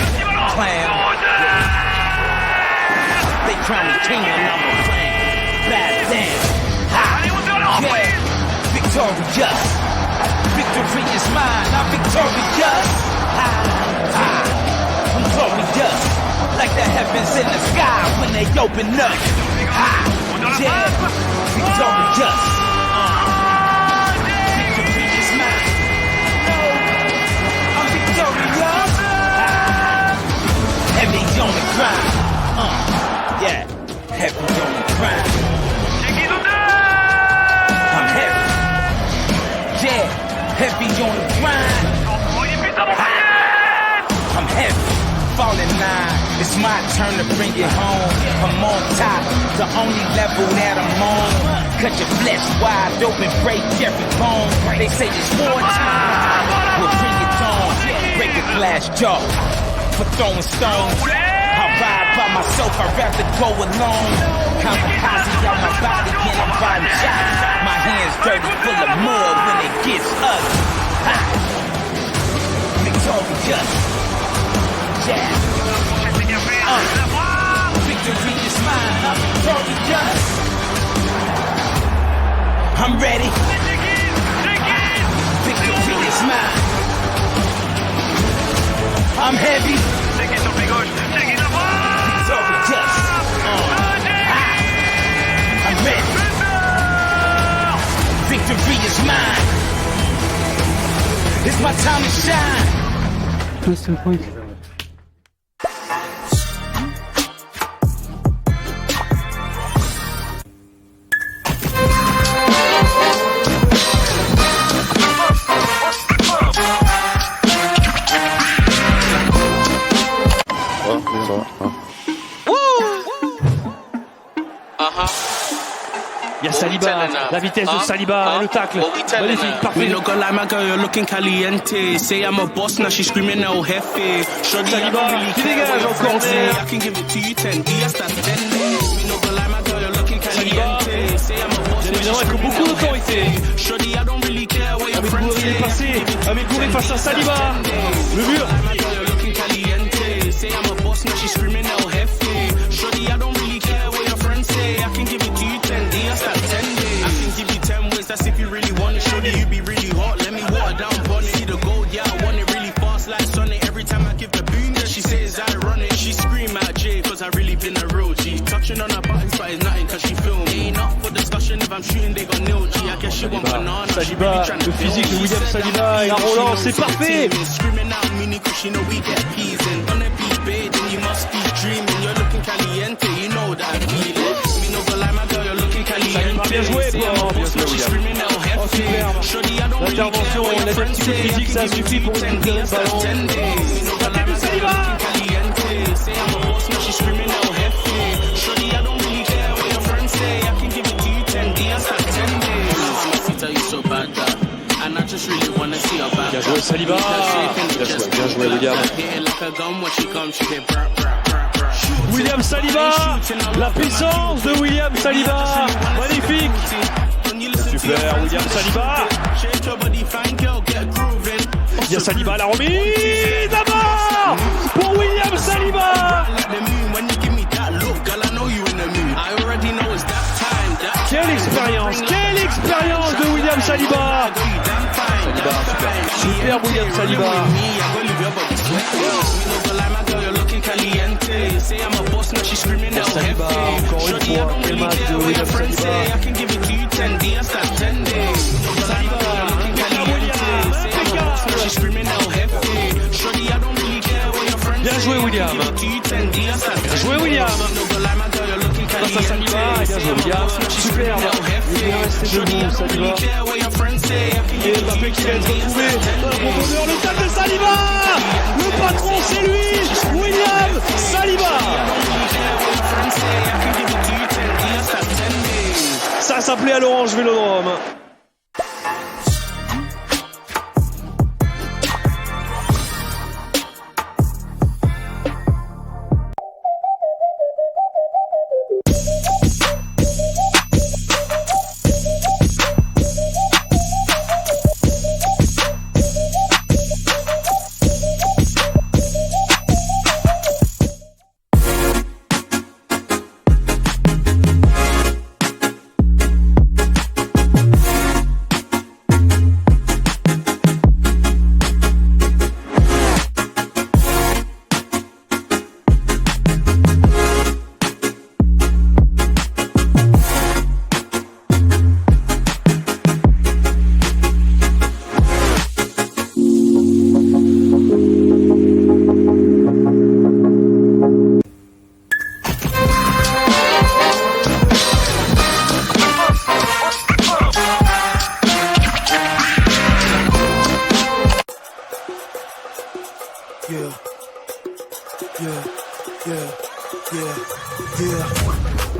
clown. They crown me king when I'm around. Back then, ha, yeah, victorious. Victory is mine, I'm victorious. Ha, ha, I'm glorious. Like the heavens in the sky when they open up. Ha, yeah, victorious. Victory is mine. I'm victorious. Heavy on the grind. Yeah, heavy on the grind. I'm heavy. Yeah, heavy on the grind. I'm heavy. Falling 9, it's my turn to bring it home. I'm on top, the only level that I'm on. Cut your flesh wide open, break every bone. They say it's war time, we'll bring it on. Break a glass jaw for throwing stones. I ride by myself, I'd rather go alone. Kamikaze out my body and I'm riding shots. My hands dirty, full of mud when it gets ugly. Ha! Victorious. Yeah. Victory is mine, I'm victorious. I'm ready. Victory is mine. I'm heavy. Victorious. I'm ready. Victory is mine. It's my time to shine. Question point. Il y a Saliba, la vitesse de Saliba, le tacle, magnifique, parfait. We no go like my girl, you're looking caliente. Say I'm a boss, now she's screaming El Jefe. Saliba, qui dégage encore I can give it to you 10 días, that's 10 days. We no go like my girl, you're looking caliente. Say I'm a boss, bien évidemment avec beaucoup d'autorité. Amel Gouiri est passé, Amel Gouiri face à Saliba. Le mur. Say I'm a boss, now she's screaming El Jefe. Shorty, I don't really care what your friends say. I can give it to you 10 días, that's 10 days. I can give you 10 ways, that's if you really want it. Shorty, you be really hot, let me water down Bonnie. See the gold, yeah, I want it really fast like Sonic. Every time I give the boom, yeah, she says ironic. She scream out J, cause I really been a real G. Touching on her buttons, but it's nothing cause she feel me. Ain't up for discussion, if I'm shooting, they got nil G. I guess she want banana. Saliba, le physique de William Saliba et la relance, c'est parfait. Screaming out Mini, cause she know we get peas and on a beat, babe, then you must be dreaming. You're looking caliente, you know that I feel it. Me no go like my girl, you're looking caliente. Bien joué, l'intervention, l'attitude physique, ça suffit pour récupérer le ballon. Bien joué Saliba. Bien joué William. William Saliba, la puissance de William Saliba, magnifique. Super William Saliba. Il y a Saliba à la remise, d'abord pour William Saliba. Quelle expérience de William Saliba. Super William Saliba. Saliba, encore une fois, quel match de William Saliba. Bien joué William. Bien joué William. Face à Saliba, bien joué William. Superbe. Il est bien resté debout Saliba. Et Mbappé qui va être retrouvé dans la profondeur. Le tacle de Saliba. Le patron c'est lui. William Saliba. Ça s'appelait à l'Orange Vélodrome.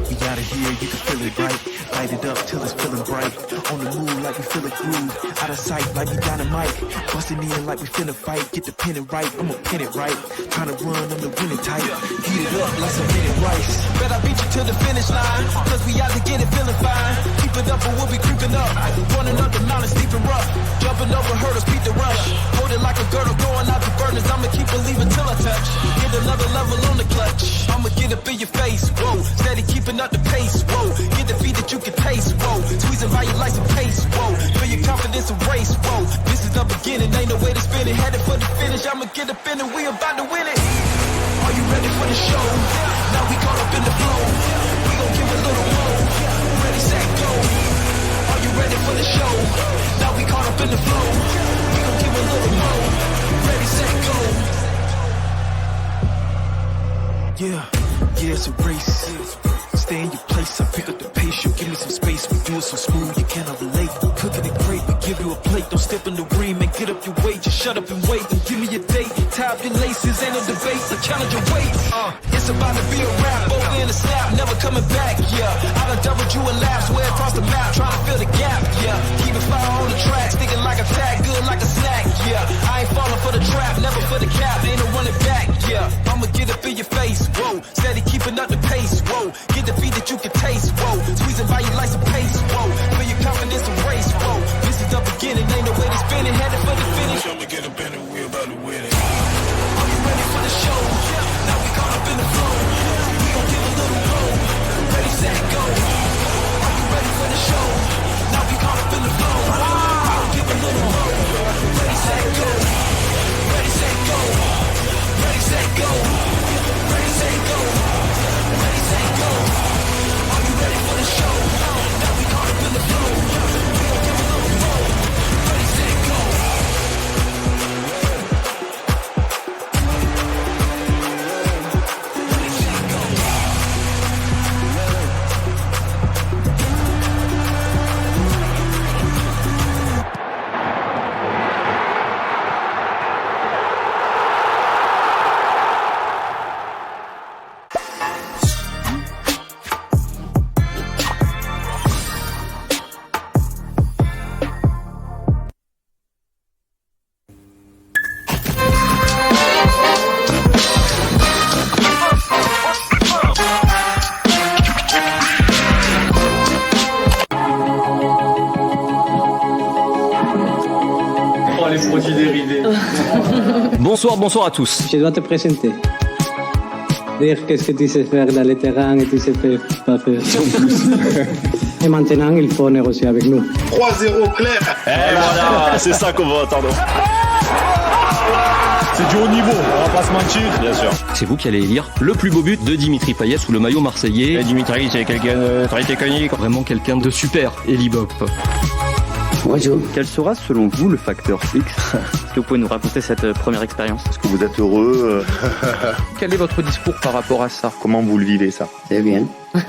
We got it here, you can feel it right. Light it up till it's feeling bright. On the move like we feel a groove. Out of sight like we dynamite. Busting in like we finna fight. Get the pin it right, I'ma pin it right. Trying to run, I'm the winning type. Heat it up like some minute rice. Bet I beat you to the finish line. Cause we out to get it feeling fine. Keep it up or we'll be creeping up. Running up the mountain, sleeping rough. Jumping over hurdles, beat the rush. Hold it like a girdle, going out the burners. I'ma keep believing till I touch. Get another level on the clutch. I'ma get up in your face, whoa. Steady keeping up the pace, whoa. Get the feet that you can taste, whoa. Squeezing by you like some pace, whoa. Feel your confidence erase, whoa. This is the beginning, ain't no way to spin it. Headed for the finish, I'ma get up in it. We about to win it. Are you ready for the show? Now we caught up in the flow. We gon' give a little more. Ready, set, go. Are you ready for the show? Now we caught up in the flow. We gon' give a little more. Ready, set, go. Yeah, it's a race. Stay in your place, I pick up the pace. You give me some space, we do it so smooth, you cannot relate. Cooking it great, we give you a plate. Don't step in the ring and get up your weight. Just shut up and wait and give me a date. Tie up your laces, ain't no debate, so challenge your weight. It's about to be a rap, over in a snap, never coming back, yeah. I done doubled you in laps, way across the map, trying to fill the gap, yeah. Keep it fire on the track, sticking like a tag, good like a snack, yeah. I ain't falling for the trap, never for the cap, ain't no running back, yeah. I'ma get up in your face, whoa. Steady keeping up the pace, whoa. Get the feet that you can taste, whoa. Squeezing by you like some pace, whoa. Feel your confidence erase, whoa. This is the beginning, ain't no way to spin it, headed for the finish. I'ma get up in it, we about to win it. Are you ready for the show? Now we caught up in the flow. We gon' give a little blow. Ready, set, go. Are you ready for the show? Now we caught up in the flow. We gon' give a little blow. Ready, set, go. Ready, set, go. Ready, set, go. Ready, set, go. Ready, set, go. Are you ready for the show? Now we caught up in the flow. We gon' give a little blow. Ready, set, go. Bonsoir à tous. Je dois te présenter. Dire qu'est-ce que tu sais faire dans le terrain et tu sais pas faire. Et maintenant, il faut négocier avec nous. 3-0 clair. Voilà, c'est ça qu'on va entendre. C'est du haut niveau, on va pas se mentir. Bien sûr. C'est vous qui allez élire le plus beau but de Dimitri Payet sous le maillot marseillais. Dimitri, c'est quelqu'un de très technique. Vraiment quelqu'un de super, Eli Bop. Bonjour. Quel sera selon vous le facteur X? Est-ce que vous pouvez nous raconter cette première expérience? Est-ce que vous êtes heureux? Quel est votre discours par rapport à ça? Comment vous le vivez ça? C'est bien. On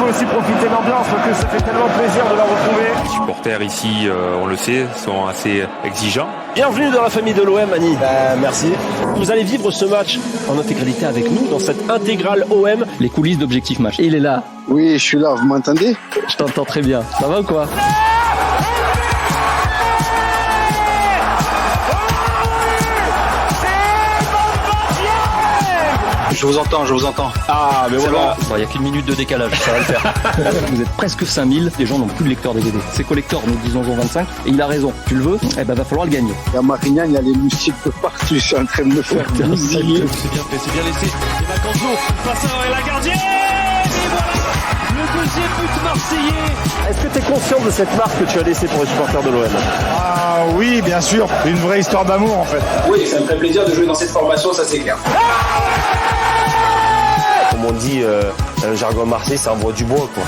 peut aussi profiter de l'ambiance parce que ça fait tellement plaisir de la retrouver. Les supporters ici, on le sait, sont assez exigeants. Bienvenue dans la famille de l'OM, Annie. Merci. Vous allez vivre ce match en intégralité avec nous dans cette intégrale OM. Les coulisses d'Objectif Match. Et il est là. Oui, je suis là, vous m'entendez? Je t'entends très bien. Ça va ou quoi? Je vous entends. Ah, mais voilà. Il n'y a qu'une minute de décalage, ça va le faire. Vous êtes presque 5000, les gens n'ont plus de lecteur DVD. C'est collector, nous disons 25, et il a raison. Tu le veux? Eh ben, va falloir le gagner. Il y a Marignan, il y a les moustiques de partout, je suis en train de me faire bousiller. C'est bien fait, c'est bien laissé. Et Vacanzo, passeur et la gardienne! Et voilà! Le deuxième but marseillais! Est-ce que tu es conscient de cette marque que tu as laissée pour les supporters de l'OM? Ah oui, bien sûr, une vraie histoire d'amour en fait. Oui, ça me ferait plaisir de jouer dans cette formation, ça c'est clair. Comme on dit, le jargon Marseille, ça envoie du bois, quoi.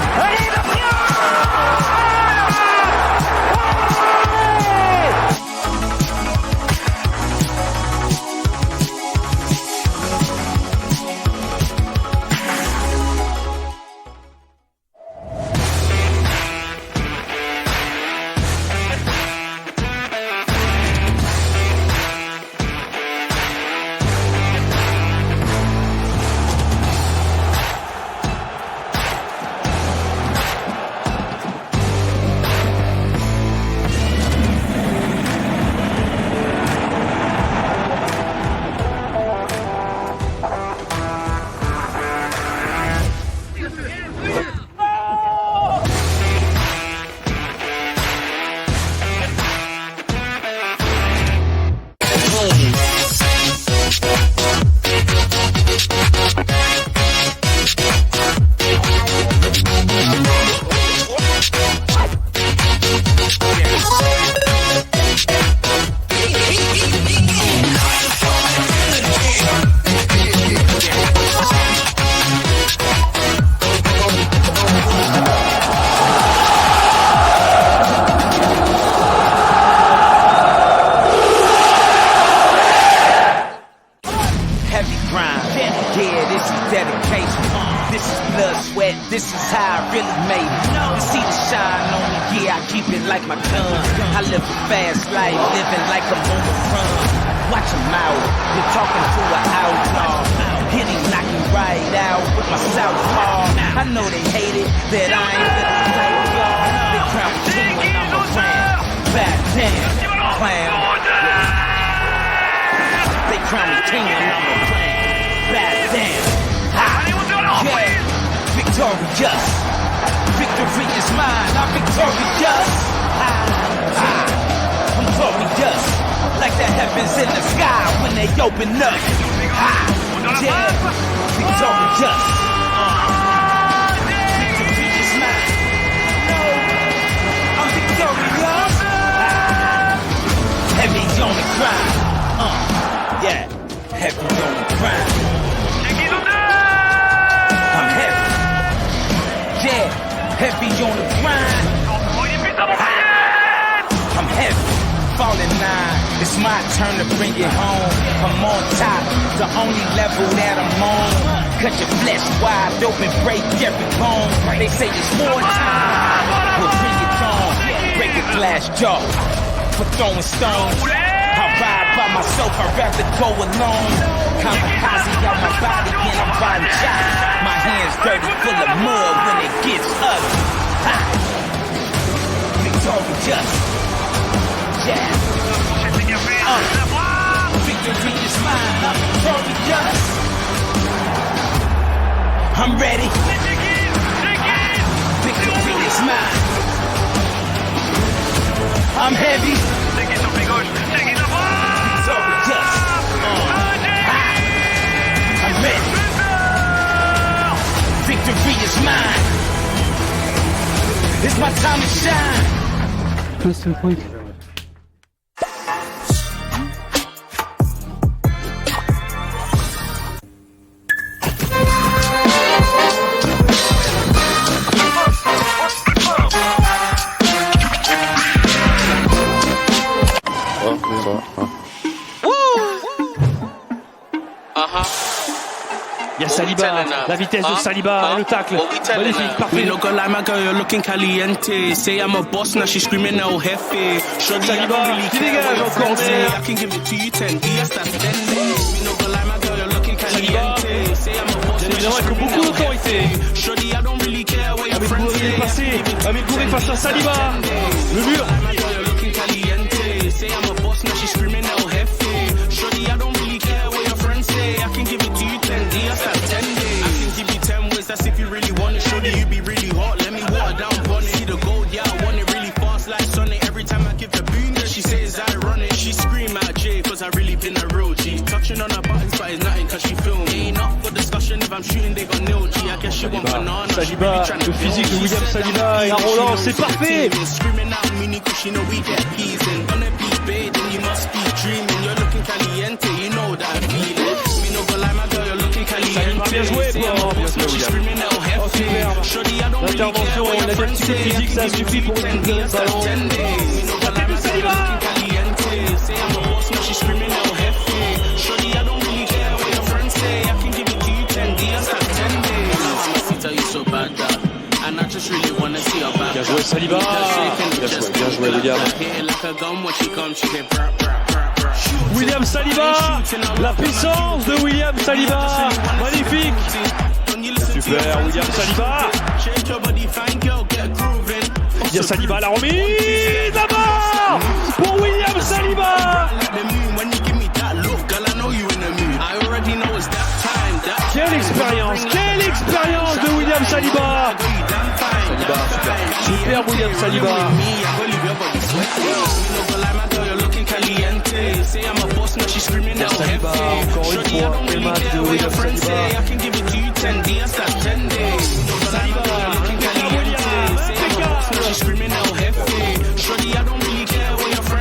This is how I really made it. You see the shine on me, yeah, I keep it like my gun. I live a fast life, living like I'm on the run. Watch him out, you're talking to an outlaw. Hit him, knock him right out with my southpaw. I know they hate it, that I ain't living like y'all. They crown me king when I'm around. Back then, clown. They crown me king when I'm around. Back then, yeah, victorious. Victory is mine, I'm victorious. I'm glorious, like the heavens in the sky when they open up. Yeah, victorious. Victory is mine. No, I'm victorious. Heavy on the grind. Yeah, heavy on the grind. I'm heavy. Yeah, heavy on the grind. I'm heavy. Falling 9, it's my turn to bring it home. I'm on top, the only level that I'm on. Cut your flesh wide open, break every bone. They say it's more time, we'll bring it on. Break a glass jaw for throwing stones. I ride by myself, I'd rather go alone. Kamikaze out my body and I'm riding shot. My hands dirty, full of mud when it gets ugly. Victorious. Yeah. Victory is mine, I'm victorious. I'm ready. Victory is mine. I'm heavy. Victorious. I'm ready. Victory is mine. It's my time to shine. That's the point. Il y a Saliba, la vitesse de Saliba, le tacle, magnifique, parfait. We no go like my girl, you're looking caliente. Say I'm a boss, now she's screaming El Jefe. Saliba, qui dégage en corner. I can give it to you 10 días, that's 10 days. We no go like my girl, you're looking caliente. Say I'm a boss, bien évidemment, avec beaucoup d'autorité. Shorty, I don't really care where your Ahmed friends Gouiri est passé, Ahmed Gouiri face à Saliba. Le mur. Say I'm a boss, now she's screaming El Jefe. Shorty, I don't really care what your friends say. I can give it to you 10 días, that's 10 days. I can give you 10 ways, that's if you really want it. Shorty, you be really hot, let me water down bonnet. See the gold, yeah, I want it really fast like Sonic. Every time I give the boom, girl, she says ironic. She scream at Jay, cause I really been a real G. Touching on her buttons, but it's nothing cause she film. Ain't up for discussion, if I'm shooting, they got nil G. I guess she want banana. Saliba, le physique de William Saliba et la relance, c'est parfait. Screaming out mini cause you know we get peas in. Gonna be big, then you must be dreaming. You're looking caliente, you know that I feel it. Me no go like my girl, you're looking caliente. Bien joué, William. Oh, superbe. L'intervention, il a des petits coups de physique, ça suffit pour récupérer le ballon. La tête de Saliba. Bien joué Saliba. Bien joué William. William Saliba, la puissance de William Saliba, magnifique. Super William Saliba. William Saliba, la remise là-bas pour William Saliba. Quelle expérience de William Saliba. Super William Saliba. Saliba, encore une fois, quel match de William Saliba.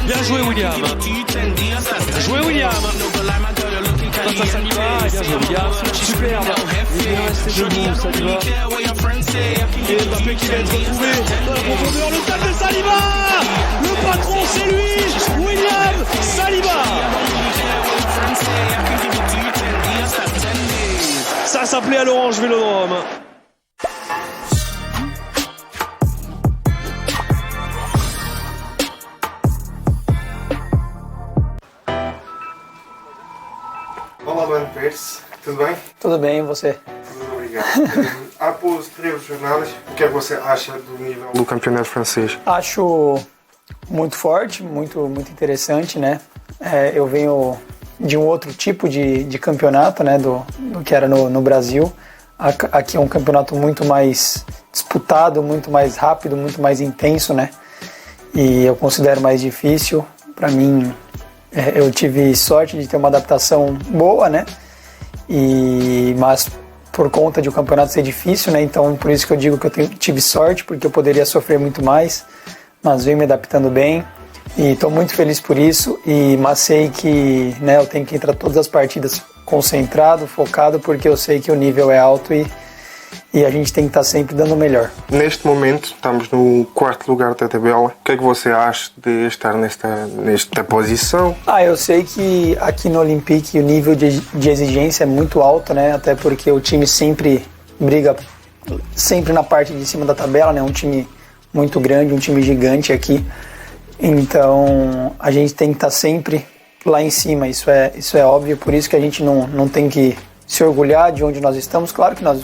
Bien joué William. Joué William. Face à Saliba, bien joué William. Superbe. Il est resté debout Saliba. Et Mbappé qui va être retrouvé dans la profondeur. Le tacle de Saliba. Le patron c'est lui. William Saliba. Ça s'appelait à l'Orange Vélodrome. Olá, Mano Pérez, tudo bem? Tudo bem, e você? Tudo obrigado. Após 3 jornadas, o que é que você acha do nível do campeonato francês? Acho muito forte, muito interessante, né? Eu venho de um outro tipo de campeonato, né? Do que era no Brasil. Aqui é um campeonato muito mais disputado, muito mais rápido, muito mais intenso, né? E eu considero mais difícil. Para mim, eu tive sorte de ter uma adaptação boa, né? Mas por conta de o campeonato ser difícil, né? Então por isso que eu digo que eu tive sorte, porque eu poderia sofrer muito mais, mas venho me adaptando bem e estou muito feliz por isso. Mas sei que, né, eu tenho que entrar todas as partidas concentrado, focado, porque eu sei que o nível é alto e a gente tem que estar sempre dando o melhor. Neste momento estamos no 4º lugar da tabela. O que é que você acha de estar nesta posição? Eu sei que aqui no Olympique o nível de exigência é muito alto, né? Até porque o time sempre briga sempre na parte de cima da tabela, né? Um time muito grande, um time gigante aqui. Então a gente tem que estar sempre lá em cima, isso é óbvio, por isso que a gente não tem que se orgulhar de onde nós estamos. Claro que nós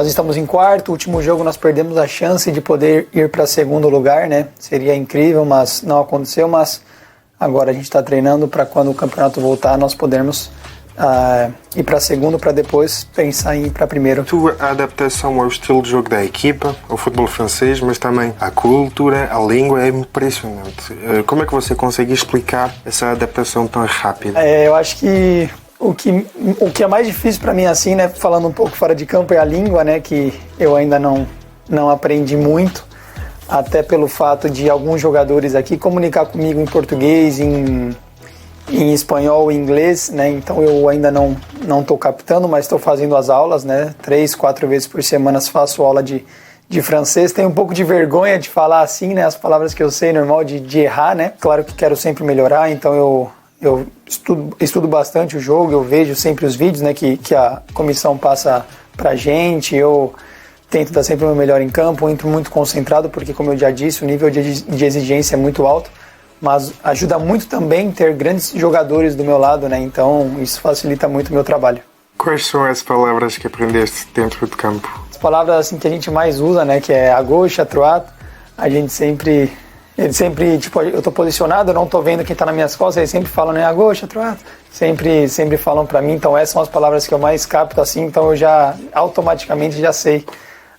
estamos em 4º, o último jogo nós perdemos a chance de poder ir para 2º lugar, né? Seria incrível, mas não aconteceu, mas agora a gente está treinando para quando o campeonato voltar nós podermos ir para 2º, para depois pensar em ir para 1º. Tua adaptação ao estilo de jogo da equipa, ao futebol francês, mas também à cultura, à língua, é impressionante. Como é que você consegue explicar essa adaptação tão rápida? Eu acho que o que é mais difícil para mim, assim, né, falando um pouco fora de campo, é a língua, né, que eu ainda não aprendi muito, até pelo fato de alguns jogadores aqui comunicar comigo em português, em espanhol e inglês, né? Então eu ainda não estou captando, mas estou fazendo as aulas, né? 3, 4 vezes por semana faço aula de francês. Tenho um pouco de vergonha de falar assim, né? As palavras que eu sei, normal de errar, né? Claro que quero sempre melhorar, então eu estudo bastante o jogo, eu vejo sempre os vídeos, né? Que a comissão passa pra gente, eu tento dar sempre o meu melhor em campo, entro muito concentrado, porque como eu já disse, o nível de exigência é muito alto. Mas ajuda muito também ter grandes jogadores do meu lado, né? Então isso facilita muito o meu trabalho. Quais são as palavras que aprendeste dentro de campo? As palavras assim que a gente mais usa, né? Que é a gauche, a droite. A gente sempre, tipo, eu tô posicionado, eu não tô vendo quem tá nas minhas costas, eles sempre falam, né? A gauche, a droite. Sempre falam para mim. Então essas são as palavras que eu mais capto, assim. Então eu já automaticamente já sei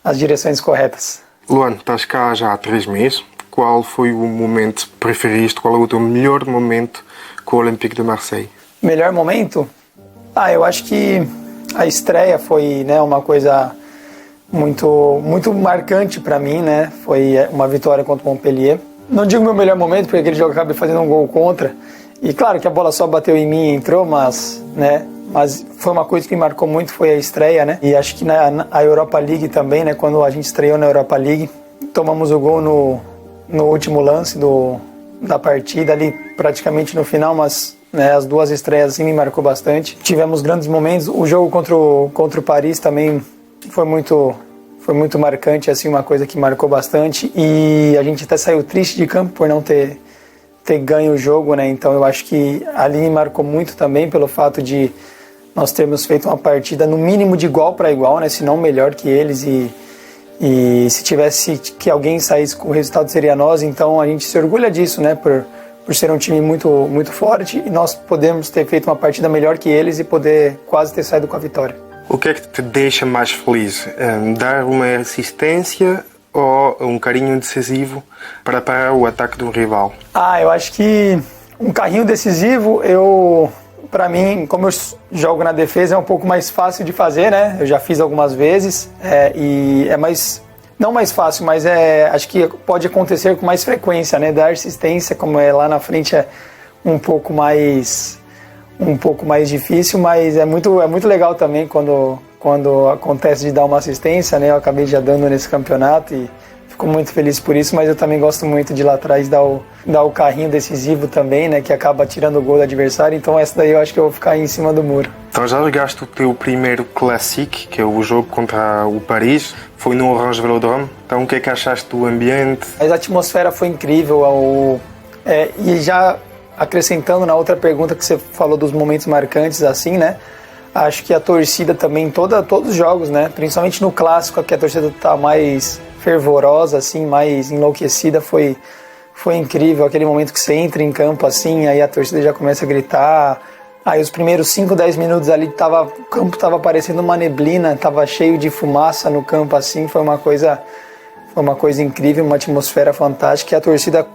as direções corretas. Luan, estás cá já há 3 meses. Qual foi o momento preferido? Qual é o teu melhor momento com o Olympique de Marseille? Melhor momento? Eu acho que a estreia foi, né, uma coisa muito marcante para mim, né? Foi uma vitória contra o Montpellier. Não digo meu melhor momento, porque aquele jogo eu acabei fazendo um gol contra. E claro que a bola só bateu em mim e entrou, mas foi uma coisa que me marcou muito, foi a estreia, né? E acho que na Europa League também, né? Quando a gente estreou na Europa League, tomamos o gol no último lance da partida, ali praticamente no final, mas né, as 2 estreias assim me marcou bastante. Tivemos grandes momentos, o jogo contra o Paris também foi muito marcante, assim, uma coisa que marcou bastante, e a gente até saiu triste de campo por não ter ganho o jogo, né? Então eu acho que ali me marcou muito também pelo fato de nós termos feito uma partida no mínimo de igual para igual, né? Se não melhor que eles, e se tivesse que alguém saísse com o resultado seria nós. Então a gente se orgulha disso, né? Por ser um time muito forte, e nós podemos ter feito uma partida melhor que eles e poder quase ter saído com a vitória. O que é que te deixa mais feliz? Dar uma assistência ou um carinho decisivo para parar o ataque do rival? Eu acho que um carrinho decisivo, para mim, como eu jogo na defesa, é um pouco mais fácil de fazer, né? Eu já fiz algumas vezes, e é mais, não mais fácil, mas acho que pode acontecer com mais frequência, né? Dar assistência, como é lá na frente, é um pouco mais difícil, mas é muito legal também quando acontece de dar uma assistência, né? Eu acabei já dando nesse campeonato e fico muito feliz por isso, mas eu também gosto muito de lá atrás dar o carrinho decisivo também, né? Que acaba tirando o gol do adversário, então essa daí eu acho que eu vou ficar aí em cima do muro. Então já jogaste o teu primeiro Classique, que é o jogo contra o Paris, foi no Orange Velodrome, então o que é que achaste do ambiente? A atmosfera foi incrível, e já acrescentando na outra pergunta que você falou dos momentos marcantes assim, né? Acho que a torcida também, todos os jogos, né? Principalmente no clássico, que a torcida tá mais fervorosa, assim, mais enlouquecida, foi incrível. Aquele momento que você entra em campo, assim, aí a torcida já começa a gritar. Aí os primeiros 5, 10 minutos ali, o campo tava parecendo uma neblina, tava cheio de fumaça no campo, assim, foi uma coisa incrível, uma atmosfera fantástica. E a torcida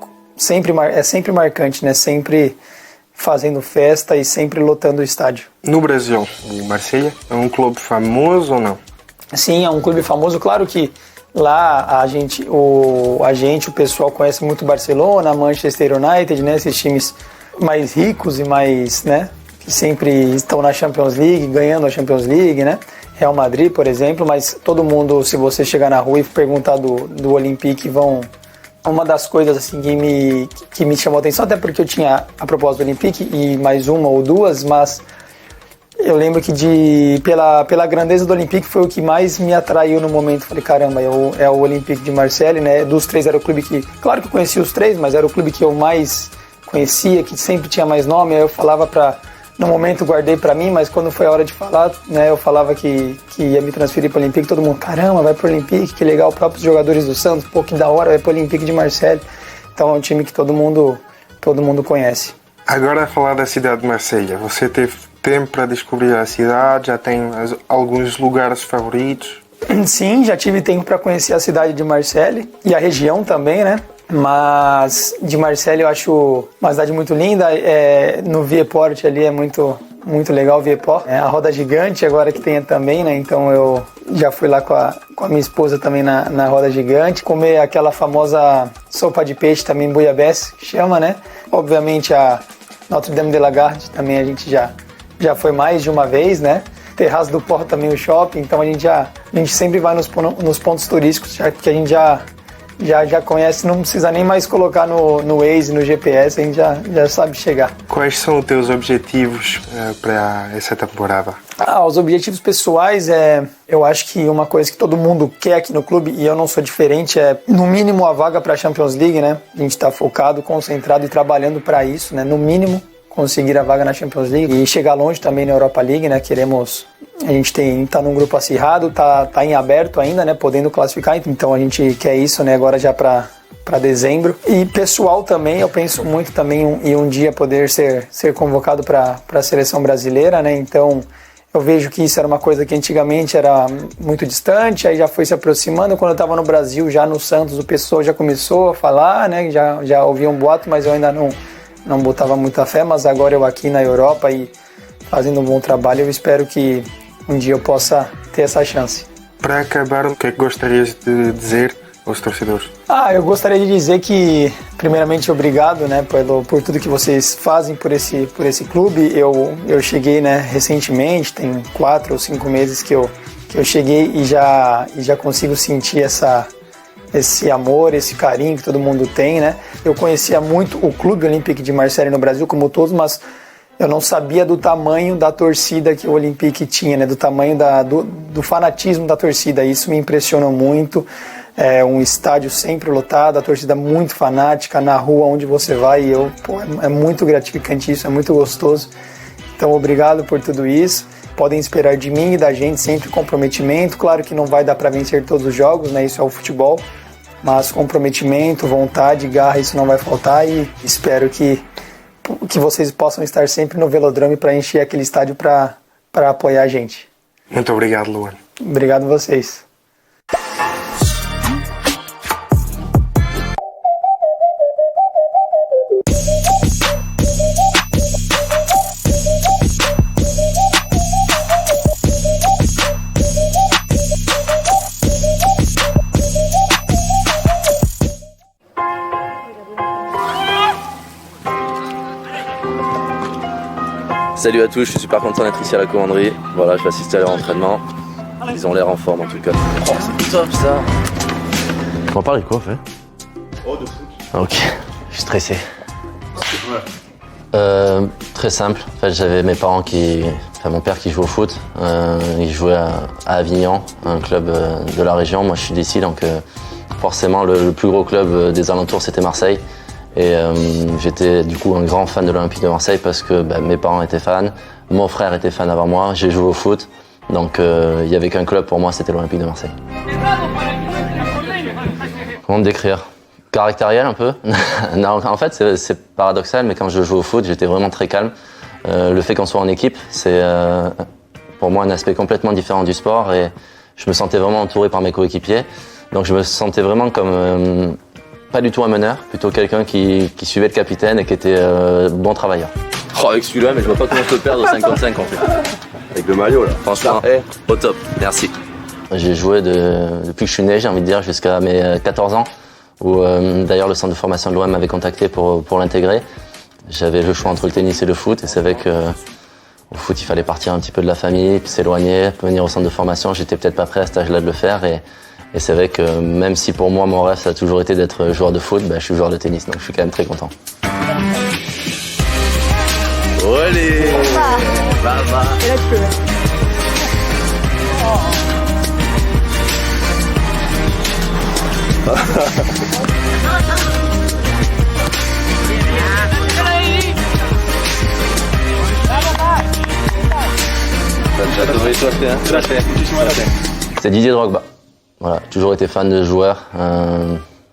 é sempre marcante, né? Sempre fazendo festa e sempre lotando o estádio. No Brasil, o Marselha é um clube famoso ou não? Sim, é um clube famoso. Claro que lá o pessoal conhece muito Barcelona, Manchester United, né? Esses times mais ricos e mais, né? Que sempre estão na Champions League, ganhando a Champions League, né? Real Madrid, por exemplo, mas todo mundo, se você chegar na rua e perguntar do Olympique, uma das coisas assim que me chamou a atenção, até porque eu tinha a proposta do Olympique e mais uma ou duas, mas eu lembro que pela grandeza do Olympique foi o que mais me atraiu no momento. Falei, caramba, é o Olympique de Marseille, né? Dos três era o clube que, claro que eu conhecia os três, mas era o clube que eu mais conhecia, que sempre tinha mais nome. Aí eu falava no momento guardei pra mim, mas quando foi a hora de falar, né, eu falava que ia me transferir pro Olympique, todo mundo, caramba, vai pro Olympique, que legal, os próprios jogadores do Santos, pô, que da hora, vai pro Olympique de Marseille. Então é um time que todo mundo conhece. Agora a falar da cidade de Marselha, você teve tempo para descobrir a cidade, já tem alguns lugares favoritos? Sim, já tive tempo para conhecer a cidade de Marseille e a região também, né? Mas de Marseille eu acho uma cidade muito linda, no Vieux-Port ali é muito legal o Vieux-Port. A roda gigante agora que tem também, né? Então eu já fui lá com a minha esposa também na roda gigante, comer aquela famosa sopa de peixe também, bouillabaisse, que chama, né? Obviamente a Notre-Dame de la Garde também a gente já foi mais de uma vez, né? Terraço do Porto também o shopping, então a gente sempre vai nos pontos turísticos, que a gente já conhece, não precisa nem mais colocar no Waze, no GPS, a gente já sabe chegar. Quais são os teus objetivos para essa temporada? Os objetivos pessoais eu acho que uma coisa que todo mundo quer aqui no clube, e eu não sou diferente, é no mínimo a vaga para a Champions League, né? A gente está focado, concentrado e trabalhando para isso, né? No mínimo conseguir a vaga na Champions League e chegar longe também na Europa League, né? A gente tá num grupo acirrado, tá em aberto ainda, né? Podendo classificar, então a gente quer isso, né? Agora já para dezembro. E pessoal também, eu penso muito também em um dia poder ser convocado para a seleção brasileira, né? Então eu vejo que isso era uma coisa que antigamente era muito distante, aí já foi se aproximando. Quando eu estava no Brasil, já no Santos, o pessoal já começou a falar, né? Já ouvia um boato, mas eu ainda não botava muita fé, mas agora eu aqui na Europa e fazendo um bom trabalho, eu espero que um dia eu possa ter essa chance. Para acabar, o que é que gostarias de dizer aos torcedores? Eu gostaria de dizer que, primeiramente, obrigado, né, por tudo que vocês fazem por esse clube. Eu cheguei, né, recentemente, tem 4 ou 5 meses que eu cheguei e já consigo sentir esse amor, esse carinho que todo mundo tem, né? Eu conhecia muito o Clube Olympique de Marseille no Brasil, como todos, mas eu não sabia do tamanho da torcida que o Olympique tinha, né? Do tamanho do fanatismo da torcida. Isso me impressionou muito. É um estádio sempre lotado, a torcida muito fanática, na rua onde você vai. É muito gratificante isso, é muito gostoso. Então, obrigado por tudo isso. Podem esperar de mim e da gente sempre comprometimento. Claro que não vai dar para vencer todos os jogos, né? Isso é o futebol. Mas comprometimento, vontade, garra, isso não vai faltar. E espero que vocês possam estar sempre no Velodrome para encher aquele estádio para apoiar a gente. Muito obrigado, Luan. Obrigado a vocês. Salut à tous, je suis super content d'être ici à la commanderie. Voilà, je vais assister à leur entraînement. Ils ont l'air en forme en tout cas. Oh, c'est top ça. Tu m'en parles de quoi en fait? Oh, de foot. Ok, je suis stressé. Très simple. En fait, j'avais mes parents mon père qui joue au foot. Il jouait à Avignon, un club de la région. Moi, je suis d'ici, donc forcément le plus gros club des alentours, c'était Marseille. Et j'étais du coup un grand fan de l'Olympique de Marseille parce que mes parents étaient fans, mon frère était fan avant moi, j'ai joué au foot. Donc il n'y avait qu'un club pour moi, c'était l'Olympique de Marseille. Comment me décrire? Caractériel un peu. Non, en fait c'est paradoxal, mais quand je joue au foot, j'étais vraiment très calme. Le fait qu'on soit en équipe, c'est pour moi un aspect complètement différent du sport et je me sentais vraiment entouré par mes coéquipiers. Donc je me sentais vraiment comme pas du tout un meneur, plutôt quelqu'un qui suivait le capitaine et qui était bon travailleur. Oh, avec celui-là, mais je vois pas comment je peux perdre au 55 en fait. Avec le maillot là. Franchement, au top, merci. J'ai joué depuis que je suis né, j'ai envie de dire, jusqu'à mes 14 ans, où d'ailleurs le centre de formation de l'OM m'avait contacté pour l'intégrer. J'avais le choix entre le tennis et le foot, et c'est vrai que au foot il fallait partir un petit peu de la famille, puis s'éloigner, venir au centre de formation. J'étais peut-être pas prêt à cet âge-là de le faire, et c'est vrai que même si pour moi mon rêve ça a toujours été d'être joueur de foot, je suis joueur de tennis, donc je suis quand même très content. Olé, baba. Et là tu peux. C'est Didier Drogba. Voilà, toujours été fan de joueurs.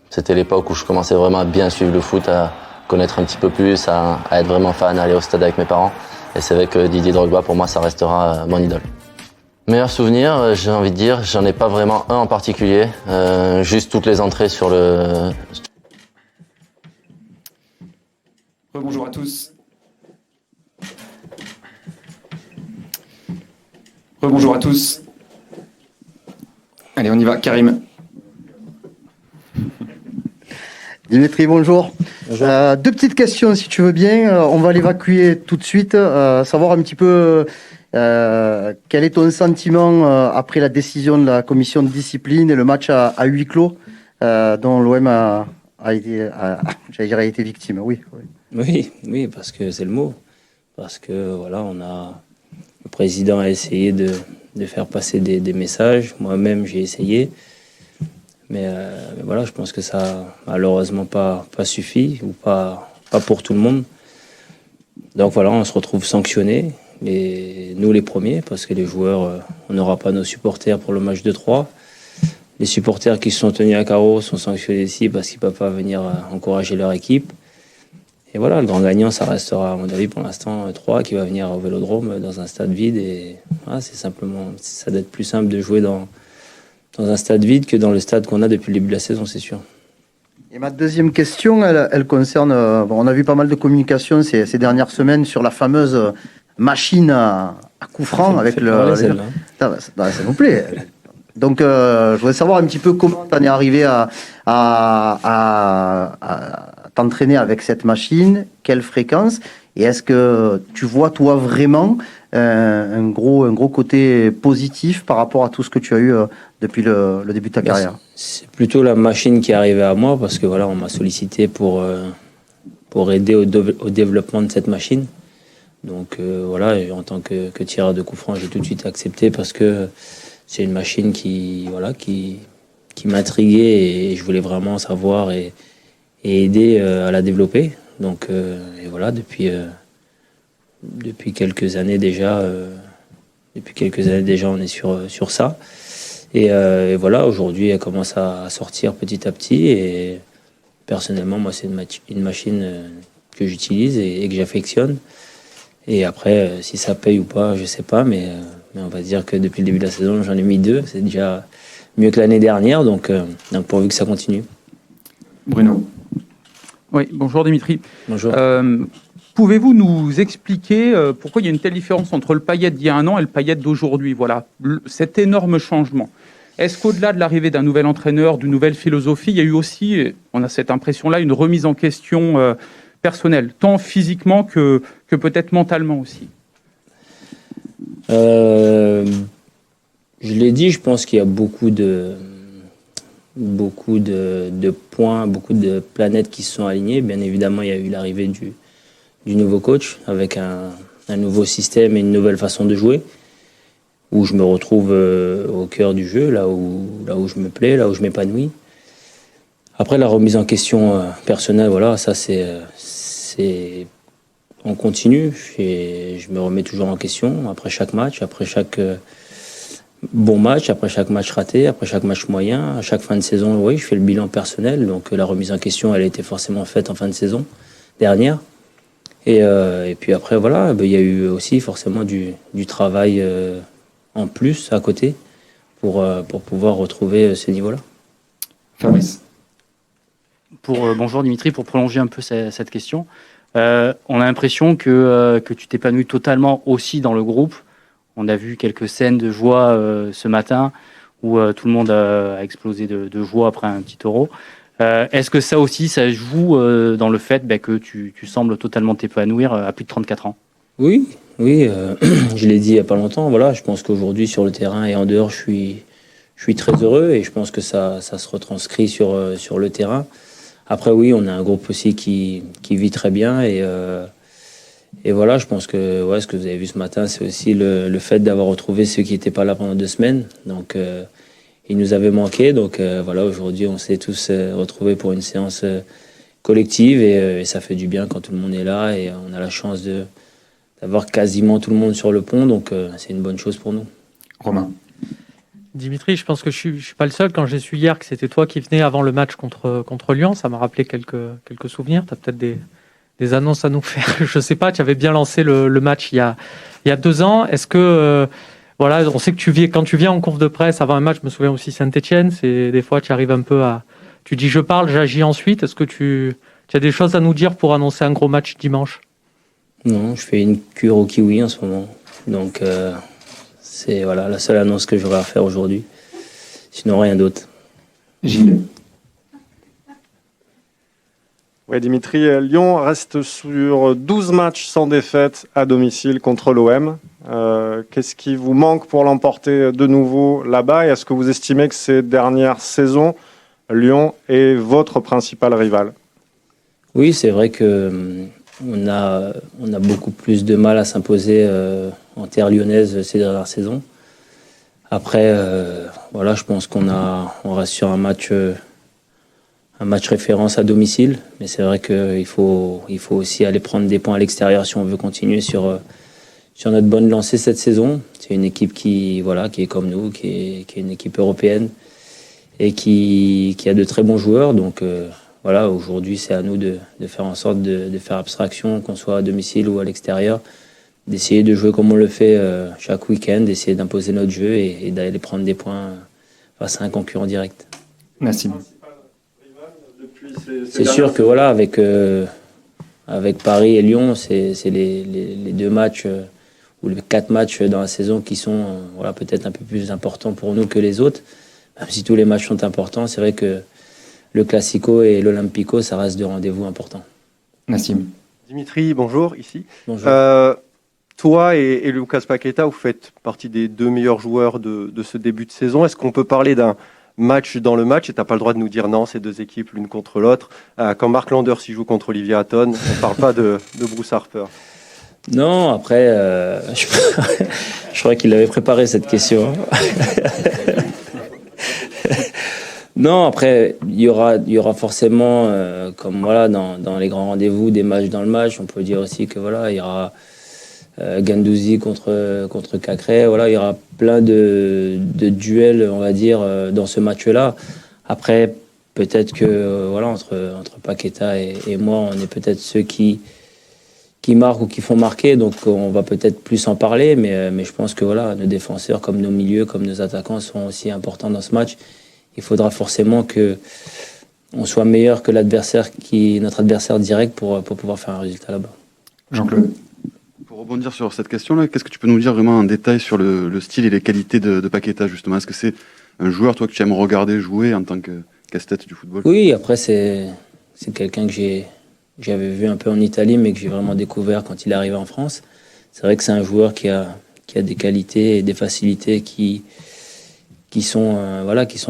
C'était l'époque où je commençais vraiment à bien suivre le foot, à connaître un petit peu plus, à être vraiment fan, à aller au stade avec mes parents. Et c'est vrai que Didier Drogba, pour moi, ça restera mon idole. Meilleur souvenir, j'ai envie de dire, j'en ai pas vraiment un en particulier. Juste toutes les entrées sur le... Bonjour à tous. Bonjour à tous. Allez, on y va, Karim. Dimitri, bonjour. Deux petites questions, si tu veux bien. On va l'évacuer tout de suite. Savoir un petit peu quel est ton sentiment après la décision de la commission de discipline et le match à huis clos dont l'OM a été victime. Oui, parce que c'est le mot. Parce que voilà, le président a essayé de faire passer des messages. Moi-même, j'ai essayé. Mais voilà, je pense que ça n'a malheureusement pas suffi, ou pas pour tout le monde. Donc voilà, on se retrouve sanctionnés, nous les premiers, parce que les joueurs, on n'aura pas nos supporters pour le match de 3. Les supporters qui se sont tenus à carreau sont sanctionnés ici parce qu'ils ne peuvent pas venir encourager leur équipe. Et voilà, le grand gagnant, ça restera, à mon avis, pour l'instant, 3 qui va venir au Vélodrome dans un stade vide. Et voilà, ça doit être plus simple de jouer dans un stade vide que dans le stade qu'on a depuis le début de la saison, c'est sûr. Et ma deuxième question, elle concerne... on a vu pas mal de communication ces dernières semaines sur la fameuse machine à coups francs avec le... Ça vous plaît. Donc, je voudrais savoir un petit peu comment tu en es arrivé à t'entraîner avec cette machine, quelle fréquence, et est-ce que tu vois, toi, vraiment un gros côté positif par rapport à tout ce que tu as eu depuis le début de ta carrière? C'est plutôt la machine qui est arrivée à moi parce que voilà, on m'a sollicité pour aider au développement de cette machine. Donc voilà, en tant que tireur de coups francs, j'ai tout de suite accepté parce que c'est une machine qui m'intriguait et je voulais vraiment savoir et aider à la développer. Donc et voilà, depuis quelques années déjà, on est sur ça. Et voilà, aujourd'hui, elle commence à sortir petit à petit. Et personnellement, moi, c'est une machine que j'utilise et que j'affectionne. Et après, si ça paye ou pas, je sais pas. Mais on va dire que depuis le début de la saison, j'en ai mis 2. C'est déjà mieux que l'année dernière. Donc pourvu que ça continue. Bruno. Oui, bonjour Dimitri. Bonjour. Pouvez-vous nous expliquer pourquoi il y a une telle différence entre le Payet d'il y a un an et le Payet d'aujourd'hui? Voilà, cet énorme changement. Est-ce qu'au-delà de l'arrivée d'un nouvel entraîneur, d'une nouvelle philosophie, il y a eu aussi, on a cette impression-là, une remise en question personnelle, tant physiquement que peut-être mentalement aussi? Je l'ai dit, je pense qu'il y a beaucoup de points, beaucoup de planètes qui se sont alignées. Bien évidemment, il y a eu l'arrivée du nouveau coach avec un nouveau système et une nouvelle façon de jouer où je me retrouve au cœur du jeu, là où je me plais, là où je m'épanouis. Après, la remise en question personnelle, voilà, ça on continue. Je me remets toujours en question après chaque match, après chaque bon match, après chaque match raté, après chaque match moyen. À chaque fin de saison, oui, je fais le bilan personnel. Donc la remise en question, elle a été forcément faite en fin de saison dernière. Et puis après, voilà, il y a eu aussi forcément du travail en plus à côté pour pouvoir retrouver ce niveau-là. Fabrice. Bonjour Dimitri, pour prolonger un peu cette question. On a l'impression que tu t'épanouis totalement aussi dans le groupe. On a vu quelques scènes de joie ce matin où tout le monde a explosé de joie après un petit euro. Est-ce que ça aussi, ça joue dans le fait que tu sembles totalement t'épanouir à plus de 34 ans? Oui, je l'ai dit il n'y a pas longtemps. Voilà, je pense qu'aujourd'hui sur le terrain et en dehors, je suis très heureux et je pense que ça se retranscrit sur le terrain. Après, oui, on a un groupe aussi qui vit très bien et voilà, je pense que ce que vous avez vu ce matin, c'est aussi le fait d'avoir retrouvé ceux qui n'étaient pas là pendant 2 semaines. Donc, ils nous avaient manqué. Donc, voilà, aujourd'hui, on s'est tous retrouvés pour une séance collective et ça fait du bien quand tout le monde est là et on a la chance d'avoir quasiment tout le monde sur le pont. Donc, c'est une bonne chose pour nous. Romain. Dimitri, je pense que je suis pas le seul. Quand j'ai su hier que c'était toi qui venais avant le match contre Lyon, ça m'a rappelé quelques souvenirs. Tu as peut-être des annonces à nous faire. Je sais pas, tu avais bien lancé le match il y a 2 ans. Est-ce que, voilà, on sait que quand tu viens en conf de presse avant un match, je me souviens aussi Saint-Etienne, c'est des fois tu arrives un peu tu dis je parle, j'agis ensuite. Est-ce que tu as des choses à nous dire pour annoncer un gros match dimanche? Non, je fais une cure au kiwi en ce moment. Donc, c'est voilà, la seule annonce que j'aurai à faire aujourd'hui. Sinon, rien d'autre. Gilles. Oui, Dimitri, Lyon reste sur 12 matchs sans défaite à domicile contre l'OM. Qu'est-ce qui vous manque pour l'emporter de nouveau là-bas? Et est-ce que vous estimez que ces dernières saisons, Lyon est votre principal rival? Oui, c'est vrai que on a beaucoup plus de mal à s'imposer en terre lyonnaise ces dernières saisons. Après, voilà, je pense qu'on reste sur un match référence à domicile, mais c'est vrai qu'il faut aussi aller prendre des points à l'extérieur si on veut continuer sur notre bonne lancée cette saison. C'est une équipe qui est comme nous, qui est une équipe européenne et qui a de très bons joueurs. Donc voilà, aujourd'hui c'est à nous de faire en sorte de faire abstraction, qu'on soit à domicile ou à l'extérieur, d'essayer de jouer comme on le fait chaque week-end, d'essayer d'imposer notre jeu et d'aller prendre des points face à un concurrent direct. Nassim. C'est sûr que voilà, avec Paris et Lyon, c'est les 2 matchs ou les 4 matchs dans la saison qui sont voilà, peut-être un peu plus importants pour nous que les autres. Même si tous les matchs sont importants, c'est vrai que le Classico et l'Olympico, ça reste 2 rendez-vous importants. Nassim. Dimitri, bonjour, ici. Bonjour. Toi et Lucas Paqueta, vous faites partie des 2 meilleurs joueurs de ce début de saison. Est-ce qu'on peut parler d'un match dans le match, et tu n'as pas le droit de nous dire non, c'est 2 équipes l'une contre l'autre? Quand Mark Landers y joue contre Olivier Hatton, on ne parle pas de Bruce Harper. Non, après, je crois qu'il avait préparé cette question. Non, après, il y aura forcément, comme voilà, dans les grands rendez-vous, des matchs dans le match. On peut dire aussi que voilà, il y aura Guendouzi contre Cacré. Voilà, il y aura plein de duels, on va dire, dans ce match-là. Après, peut-être que voilà, entre Paqueta et moi, on est peut-être ceux qui marquent ou qui font marquer, donc on va peut-être plus en parler, mais je pense que voilà, nos défenseurs, comme nos milieux, comme nos attaquants sont aussi importants dans ce match. Il faudra forcément que on soit meilleur que notre adversaire direct pour pouvoir faire un résultat là-bas. Jean-Claude. Pour rebondir sur cette question-là, qu'est-ce que tu peux nous dire vraiment en détail sur le style et les qualités de Paqueta, justement? Est-ce que c'est un joueur, toi, que tu aimes regarder jouer en tant qu'esthète du football? Oui, après, c'est quelqu'un que j'avais vu un peu en Italie, mais que j'ai vraiment découvert quand il est arrivé en France. C'est vrai que c'est un joueur qui a des qualités et des facilités qui sont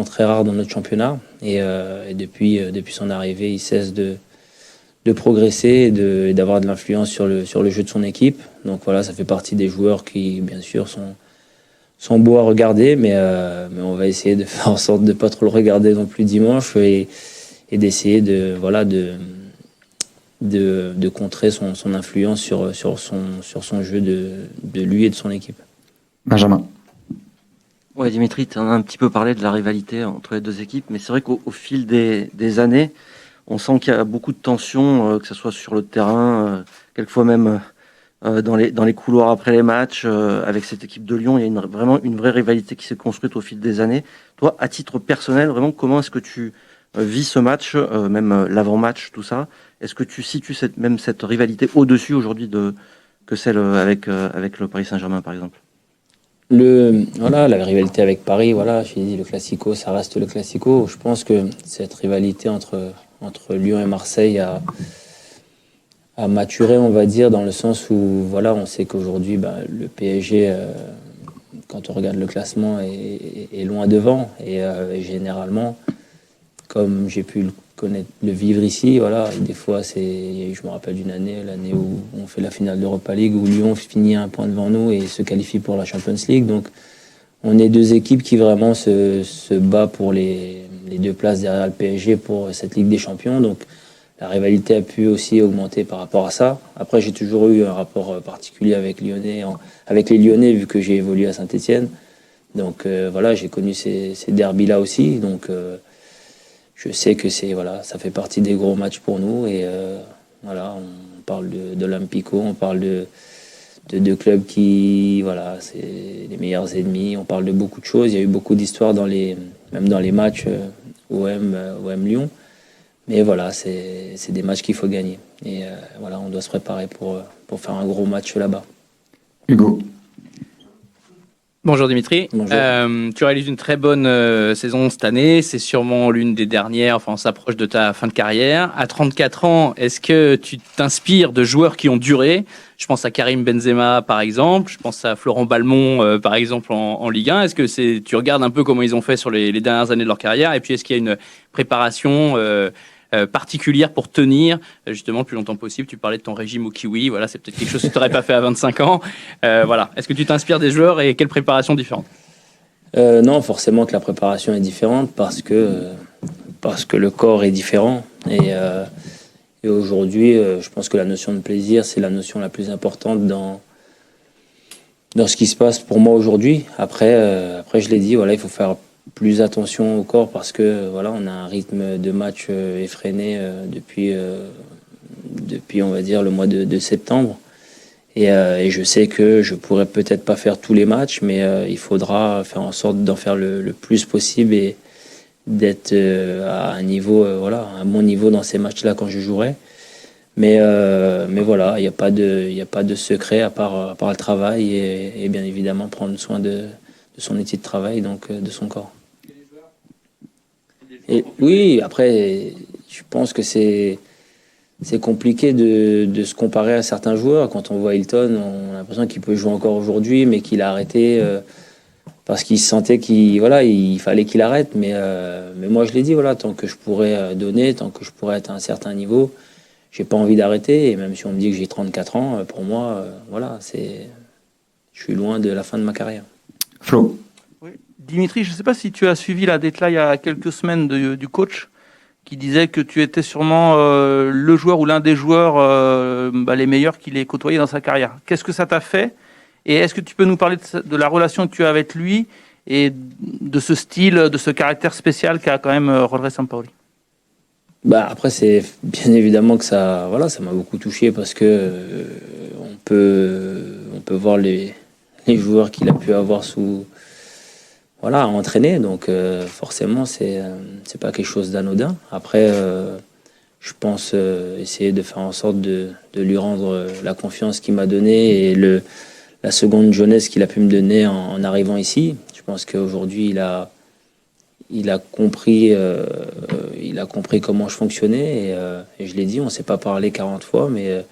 très rares dans notre championnat. Et depuis son arrivée, il cesse de progresser et d'avoir de l'influence sur le jeu de son équipe. Donc voilà, ça fait partie des joueurs qui, bien sûr, sont beaux à regarder, mais on va essayer de faire en sorte de ne pas trop le regarder non plus dimanche et d'essayer de contrer son influence sur son jeu de lui et de son équipe. Benjamin. Ouais, Dimitri, tu en as un petit peu parlé de la rivalité entre les deux équipes, mais c'est vrai qu'au fil des années, on sent qu'il y a beaucoup de tensions, que ce soit sur le terrain, quelquefois même dans les couloirs après les matchs. Avec cette équipe de Lyon, il y a vraiment une vraie rivalité qui s'est construite au fil des années. Toi, à titre personnel, vraiment, comment est-ce que tu vis ce match, même l'avant-match, tout ça? Est-ce que tu situes cette rivalité au-dessus aujourd'hui que celle avec le Paris Saint-Germain, par exemple? La rivalité avec Paris, j'ai dit le Classico, ça reste le Classico. Je pense que cette rivalité entre Lyon et Marseille a maturé, on va dire, dans le sens où on sait qu'aujourd'hui le PSG, quand on regarde le classement, est loin devant et généralement, comme j'ai pu le vivre ici, des fois je me rappelle d'une l'année où on fait la finale d'Europa League, où Lyon finit un point devant nous et se qualifie pour la Champions League. Donc on est deux équipes qui vraiment se battent pour les deux places derrière le PSG pour cette Ligue des Champions. Donc la rivalité a pu aussi augmenter par rapport à ça. Après, j'ai toujours eu un rapport particulier avec les Lyonnais, vu que j'ai évolué à Saint-Etienne. Donc j'ai connu ces derbys-là aussi. Donc je sais que ça fait partie des gros matchs pour nous. Et on parle d'Olympico, on parle de deux clubs qui, c'est les meilleurs ennemis. On parle de beaucoup de choses. Il y a eu beaucoup d'histoires même dans les matchs OM Lyon. Mais c'est des matchs qu'il faut gagner. Et on doit se préparer pour faire un gros match là-bas. Hugo. Bonjour Dimitri. Bonjour. Tu réalises une très bonne saison cette année. C'est sûrement l'une des dernières. Enfin, on s'approche de ta fin de carrière. À 34 ans, est-ce que tu t'inspires de joueurs qui ont duré? Je pense à Karim Benzema, par exemple. Je pense à Florent Balmont, par exemple, en Ligue 1. Est-ce que tu regardes un peu comment ils ont fait sur les dernières années de leur carrière? Et puis, est-ce qu'il y a une préparation particulière pour tenir justement le plus longtemps possible? Tu parlais de ton régime au kiwi, c'est peut-être quelque chose que tu n'aurais pas fait à 25 ans. Est-ce que tu t'inspires des joueurs et quelle préparation différente? Non, forcément que la préparation est différente parce que le corps est différent et aujourd'hui je pense que la notion de plaisir, c'est la notion la plus importante dans ce qui se passe pour moi aujourd'hui. Après je l'ai dit, il faut faire plus attention au corps parce que on a un rythme de match effréné depuis on va dire le mois de septembre et je sais que je pourrais peut-être pas faire tous les matchs, mais il faudra faire en sorte d'en faire le plus possible et d'être à un niveau un bon niveau dans ces matchs-là quand je jouerai. Mais il n'y a pas de secret à part le travail et bien évidemment prendre soin de son outil de travail, donc de son corps. Et oui, après, je pense que c'est compliqué de se comparer à certains joueurs. Quand on voit Hilton, on a l'impression qu'il peut jouer encore aujourd'hui, mais qu'il a arrêté parce qu'il sentait il fallait qu'il arrête. Mais moi, je l'ai dit, tant que je pourrais donner, tant que je pourrais être à un certain niveau, j'ai pas envie d'arrêter. Et même si on me dit que j'ai 34 ans, pour moi, je suis loin de la fin de ma carrière. Flo. Oui. Dimitri, je ne sais pas si tu as suivi la déclat il y a quelques semaines du coach qui disait que tu étais sûrement le joueur ou l'un des joueurs les meilleurs qu'il ait côtoyé dans sa carrière. Qu'est-ce que ça t'a fait? Et est-ce que tu peux nous parler de la relation que tu as avec lui et de ce style, de ce caractère spécial qu'a quand même Rodriguez Sampaoli? Après, c'est bien évidemment que ça m'a beaucoup touché parce que on peut voir les joueurs qu'il a pu avoir à entraîner, donc forcément c'est pas quelque chose d'anodin. Après je pense essayer de faire en sorte de lui rendre la confiance qu'il m'a donnée et la seconde jeunesse qu'il a pu me donner en arrivant ici. Je pense qu'aujourd'hui il a compris comment je fonctionnais et je l'ai dit, on s'est pas parlé 40 fois, mais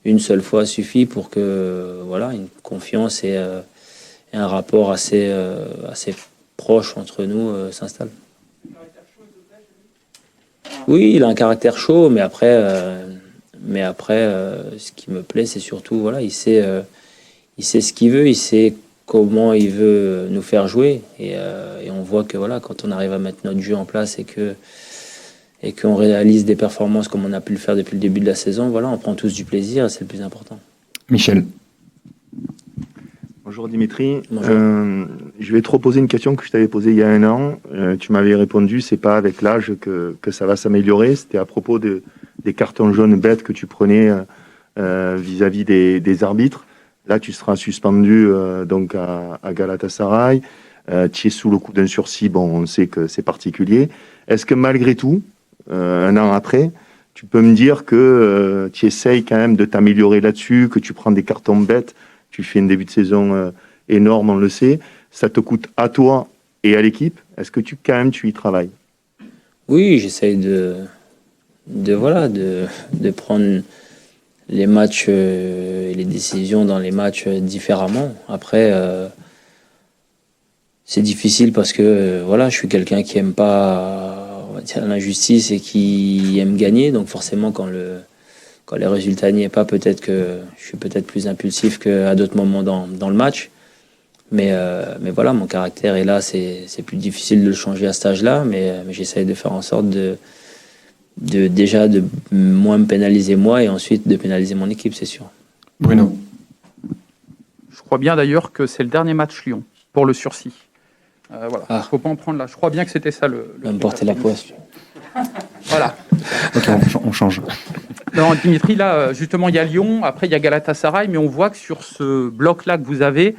une seule fois suffit pour que une confiance et un rapport assez proche entre nous s'installe. Oui, il a un caractère chaud, mais après, ce qui me plaît, c'est surtout il sait ce qu'il veut, il sait comment il veut nous faire jouer, et on voit que quand on arrive à mettre notre jeu en place et et qu'on réalise des performances comme on a pu le faire depuis le début de la saison, voilà, on prend tous du plaisir et c'est le plus important. Michel. Bonjour Dimitri. Bonjour. Je vais te reposer une question que je t'avais posée il y a un an. Tu m'avais répondu, c'est pas avec l'âge que ça va s'améliorer. C'était à propos des cartons jaunes bêtes que tu prenais vis-à-vis des arbitres. Là, tu seras suspendu donc à Galatasaray. Tu es sous le coup d'un sursis. Bon, on sait que c'est particulier. Est-ce que malgré tout, un an après, tu peux me dire que tu essayes quand même de t'améliorer là-dessus, que tu prends des cartons bêtes, tu fais un début de saison énorme, on le sait. Ça te coûte à toi et à l'équipe. Est-ce que tu y travailles? Oui, j'essaye de prendre les matchs et les décisions dans les matchs différemment. Après, c'est difficile parce que voilà, je suis quelqu'un qui aime pas, on va dire, l'injustice et qui aime gagner. Donc forcément, quand les résultats n'y est pas, peut-être que je suis peut-être plus impulsif qu'à d'autres moments dans le match. Mais voilà, mon caractère est là, c'est plus difficile de le changer à cet âge-là, mais j'essaye de faire en sorte de moins me pénaliser moi et ensuite de pénaliser mon équipe, c'est sûr. Bruno. Je crois bien d'ailleurs que c'est le dernier match Lyon pour le sursis. Voilà, faut pas en prendre là. Je crois bien que c'était ça le va me porter la poisse. Voilà. Ok, on change. Non, Dimitri, là, justement, il y a Lyon, après il y a Galatasaray, mais on voit que sur ce bloc-là que vous avez,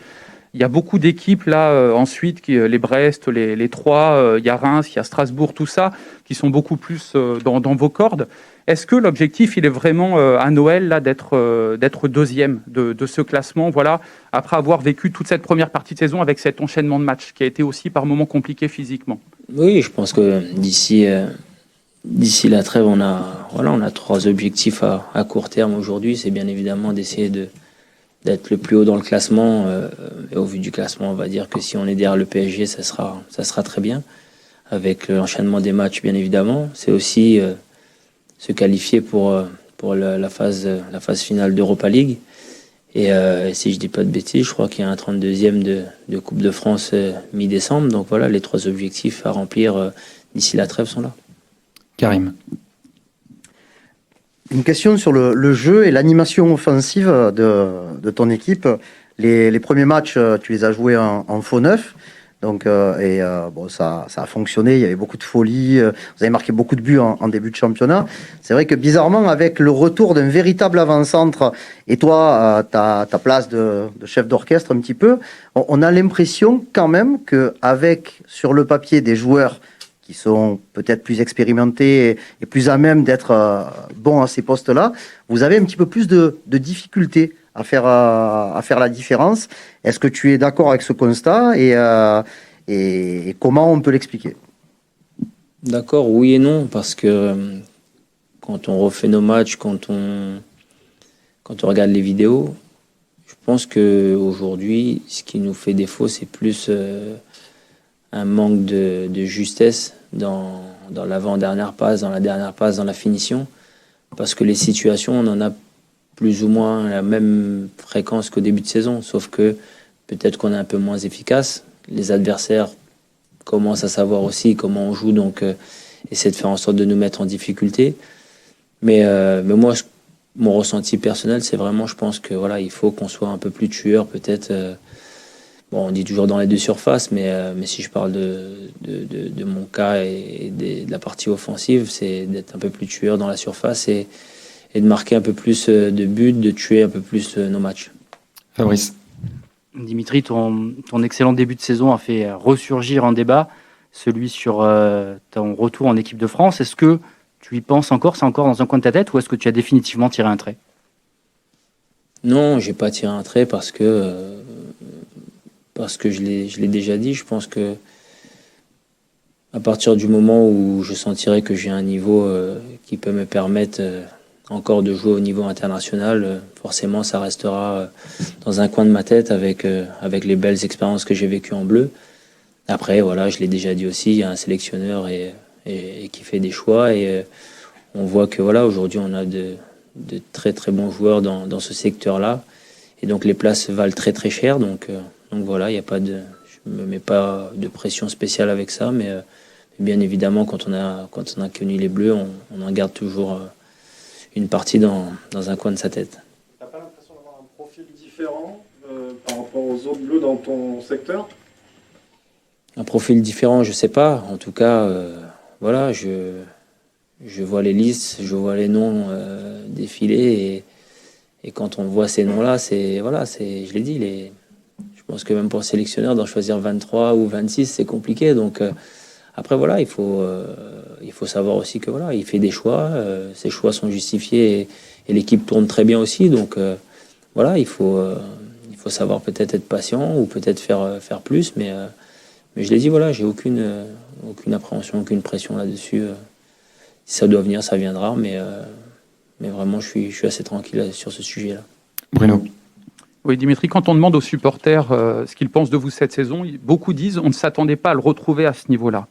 il y a beaucoup d'équipes là ensuite, les Brest, les Troyes, il y a Reims, il y a Strasbourg, tout ça, qui sont beaucoup plus dans vos cordes. Est-ce que l'objectif, il est vraiment à Noël là d'être deuxième de ce classement, voilà, après avoir vécu toute cette première partie de saison avec cet enchaînement de matchs qui a été aussi par moments compliqué physiquement? Oui, je pense que d'ici la trêve, on a 3 objectifs à court terme aujourd'hui. C'est bien évidemment d'essayer d'être le plus haut dans le classement. Et au vu du classement, on va dire que si on est derrière le PSG, ça sera très bien. Avec l'enchaînement des matchs, bien évidemment. C'est aussi se qualifier pour la phase finale d'Europa League. Et si je dis pas de bêtises, je crois qu'il y a un 32e de Coupe de France mi-décembre. Donc voilà, les 3 objectifs à remplir d'ici la trêve sont là. Karim. Une question sur le jeu et l'animation offensive de ton équipe. Les premiers matchs, tu les as joués en faux neuf. Donc, bon, ça a fonctionné. Il y avait beaucoup de folie. Vous avez marqué beaucoup de buts en début de championnat. C'est vrai que bizarrement, avec le retour d'un véritable avant-centre et toi, ta place de chef d'orchestre un petit peu, on a l'impression quand même qu'avec sur le papier des joueurs qui sont peut-être plus expérimentés et plus à même d'être bons à ces postes-là, vous avez un petit peu plus de difficultés à faire la différence. Est-ce que tu es d'accord avec ce constat et comment on peut l'expliquer? D'accord, oui et non, parce que quand on refait nos matchs, quand on regarde les vidéos, je pense qu'aujourd'hui, ce qui nous fait défaut, c'est plus un manque de justesse dans l'avant-dernière passe, dans la dernière passe, dans la finition, parce que les situations, on en a plus ou moins la même fréquence qu'au début de saison, sauf que peut-être qu'on est un peu moins efficace. Les adversaires commencent à savoir aussi comment on joue, donc essaient de faire en sorte de nous mettre en difficulté. Mais moi, mon ressenti personnel, c'est vraiment, je pense que voilà, il faut qu'on soit un peu plus tueur, peut-être. Bon, on dit toujours dans les deux surfaces, mais si je parle de mon cas et de la partie offensive, c'est d'être un peu plus tueur dans la surface et de marquer un peu plus de buts, de tuer un peu plus nos matchs. Fabrice. Dimitri, ton excellent début de saison a fait ressurgir un débat, celui sur ton retour en équipe de France. Est-ce que tu y penses encore, c'est encore dans un coin de ta tête, ou est-ce que tu as définitivement tiré un trait? Non, j'ai pas tiré un trait parce que je l'ai déjà dit. Je pense que à partir du moment où je sentirai que j'ai un niveau qui peut me permettre encore de jouer au niveau international, forcément ça restera dans un coin de ma tête avec les belles expériences que j'ai vécues en bleu. Après, voilà, je l'ai déjà dit aussi, il y a un sélectionneur et qui fait des choix et on voit que voilà, aujourd'hui on a de très très bons joueurs dans ce secteur-là et donc les places valent très très cher, donc voilà, il y a pas je me mets pas de pression spéciale avec ça, mais bien évidemment, quand on a connu les Bleus, on en garde toujours une partie dans un coin de sa tête. T'as pas l'impression d'avoir un profil différent par rapport aux autres Bleus dans ton secteur? Un profil différent, je sais pas. En tout cas, voilà, je vois les listes, je vois les noms défiler et quand on voit ces noms-là, je l'ai dit, je pense que même pour le sélectionneur, d'en choisir 23 ou 26, c'est compliqué. Donc après, voilà, il faut savoir aussi que voilà, il fait des choix, ces choix sont justifiés et l'équipe tourne très bien aussi. Donc voilà, il faut savoir peut-être être patient ou peut-être faire plus, mais je l'ai dit, voilà, j'ai aucune appréhension, aucune pression là-dessus. Si ça doit venir, ça viendra, mais vraiment, je suis assez tranquille sur ce sujet-là. Bruno. Oui, Dimitri, quand on demande aux supporters ce qu'ils pensent de vous cette saison, beaucoup disent on ne s'attendait pas à le retrouver à ce niveau-là.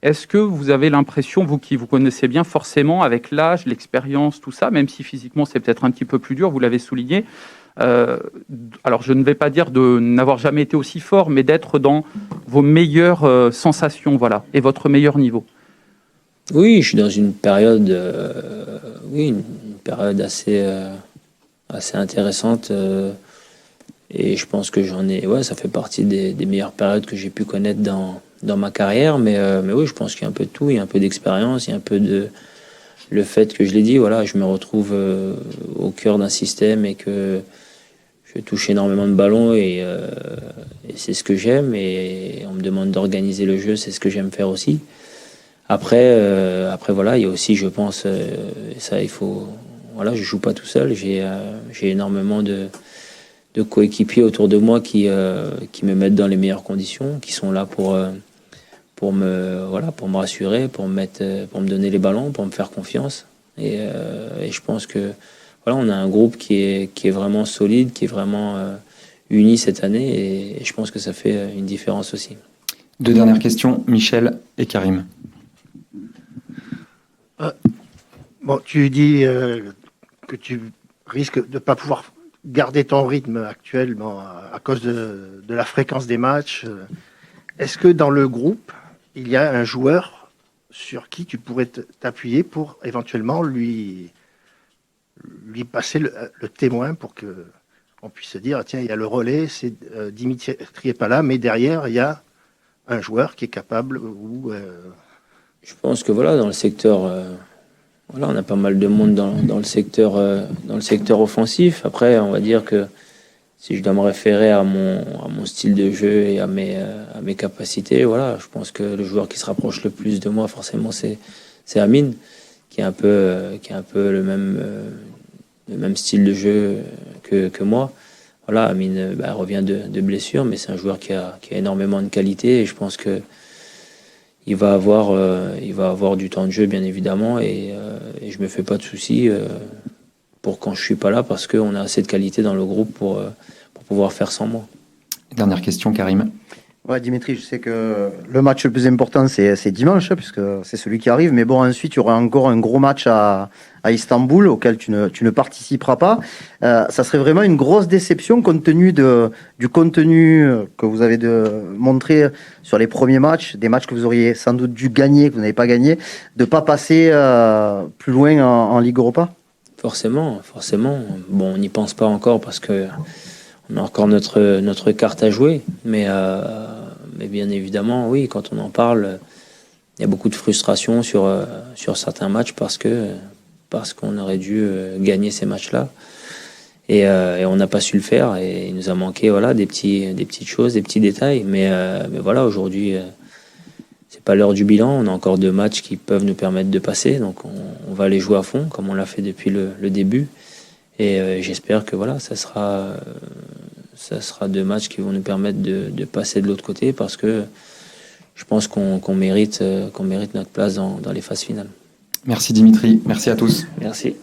Est-ce que vous avez l'impression, vous qui vous connaissez bien, forcément, avec l'âge, l'expérience, tout ça, même si physiquement c'est peut-être un petit peu plus dur, vous l'avez souligné, alors je ne vais pas dire de n'avoir jamais été aussi fort, mais d'être dans vos meilleures sensations, voilà, et votre meilleur niveau? Oui, je suis dans une période, une période assez intéressante, et je pense que ça fait partie des meilleures périodes que j'ai pu connaître dans ma carrière, mais oui, je pense qu'il y a un peu de tout, il y a un peu d'expérience, il y a un peu de le fait que je l'ai dit, voilà, je me retrouve au cœur d'un système et que je touche énormément de ballons et c'est ce que j'aime, et on me demande d'organiser le jeu, c'est ce que j'aime faire aussi. Après voilà, il y a aussi, je pense, ça il faut, voilà, je joue pas tout seul, j'ai énormément de coéquipiers autour de moi qui me mettent dans les meilleures conditions, qui sont là pour me rassurer, pour me donner les ballons, pour me faire confiance. Et je pense que voilà, on a un groupe qui est vraiment solide, qui est vraiment uni cette année, et je pense que ça fait une différence aussi. Deux dernières questions, Michel et Karim. Bon, tu dis que tu risques de ne pas pouvoir garder ton rythme actuellement à cause de la fréquence des matchs. Est-ce que dans le groupe, il y a un joueur sur qui tu pourrais t'appuyer pour éventuellement lui passer le témoin pour que on puisse se dire, tiens, il y a le relais, c'est Dimitri n'est pas là, mais derrière, il y a un joueur qui est capable ou... Je pense que voilà, dans le secteur, voilà, on a pas mal de monde dans le secteur offensif. Après, on va dire que si je dois me référer à mon style de jeu et à mes capacités, voilà, je pense que le joueur qui se rapproche le plus de moi, forcément, c'est Amine, qui est un peu le même style de jeu que moi. Voilà, Amine revient de blessure, mais c'est un joueur qui a énormément de qualité, et je pense que il va avoir du temps de jeu, bien évidemment, et je me fais pas de soucis pour quand je suis pas là, parce qu'on a assez de qualité dans le groupe pour pouvoir faire sans moi. Dernière question, Karim. Ouais, Dimitri, je sais que le match le plus important, c'est dimanche, puisque c'est celui qui arrive. Mais bon, ensuite, il y aura encore un gros match à Istanbul, auquel tu ne participeras pas. Ça serait vraiment une grosse déception, compte tenu du contenu que vous avez montré sur les premiers matchs, des matchs que vous auriez sans doute dû gagner, que vous n'avez pas gagné, de pas passer plus loin en Ligue Europa. Forcément. Bon, on n'y pense pas encore parce que on a encore notre carte à jouer, mais bien évidemment, oui, quand on en parle, il y a beaucoup de frustration sur certains matchs parce qu'on aurait dû gagner ces matchs-là, et on n'a pas su le faire, et il nous a manqué des petites choses, des petits détails, mais voilà, aujourd'hui, c'est pas l'heure du bilan, on a encore 2 matchs qui peuvent nous permettre de passer, donc on va les jouer à fond comme on l'a fait depuis le début. Et j'espère que voilà, ça sera 2 matchs qui vont nous permettre de passer de l'autre côté, parce que je pense qu'on mérite notre place dans les phases finales. Merci Dimitri, merci à tous. Merci.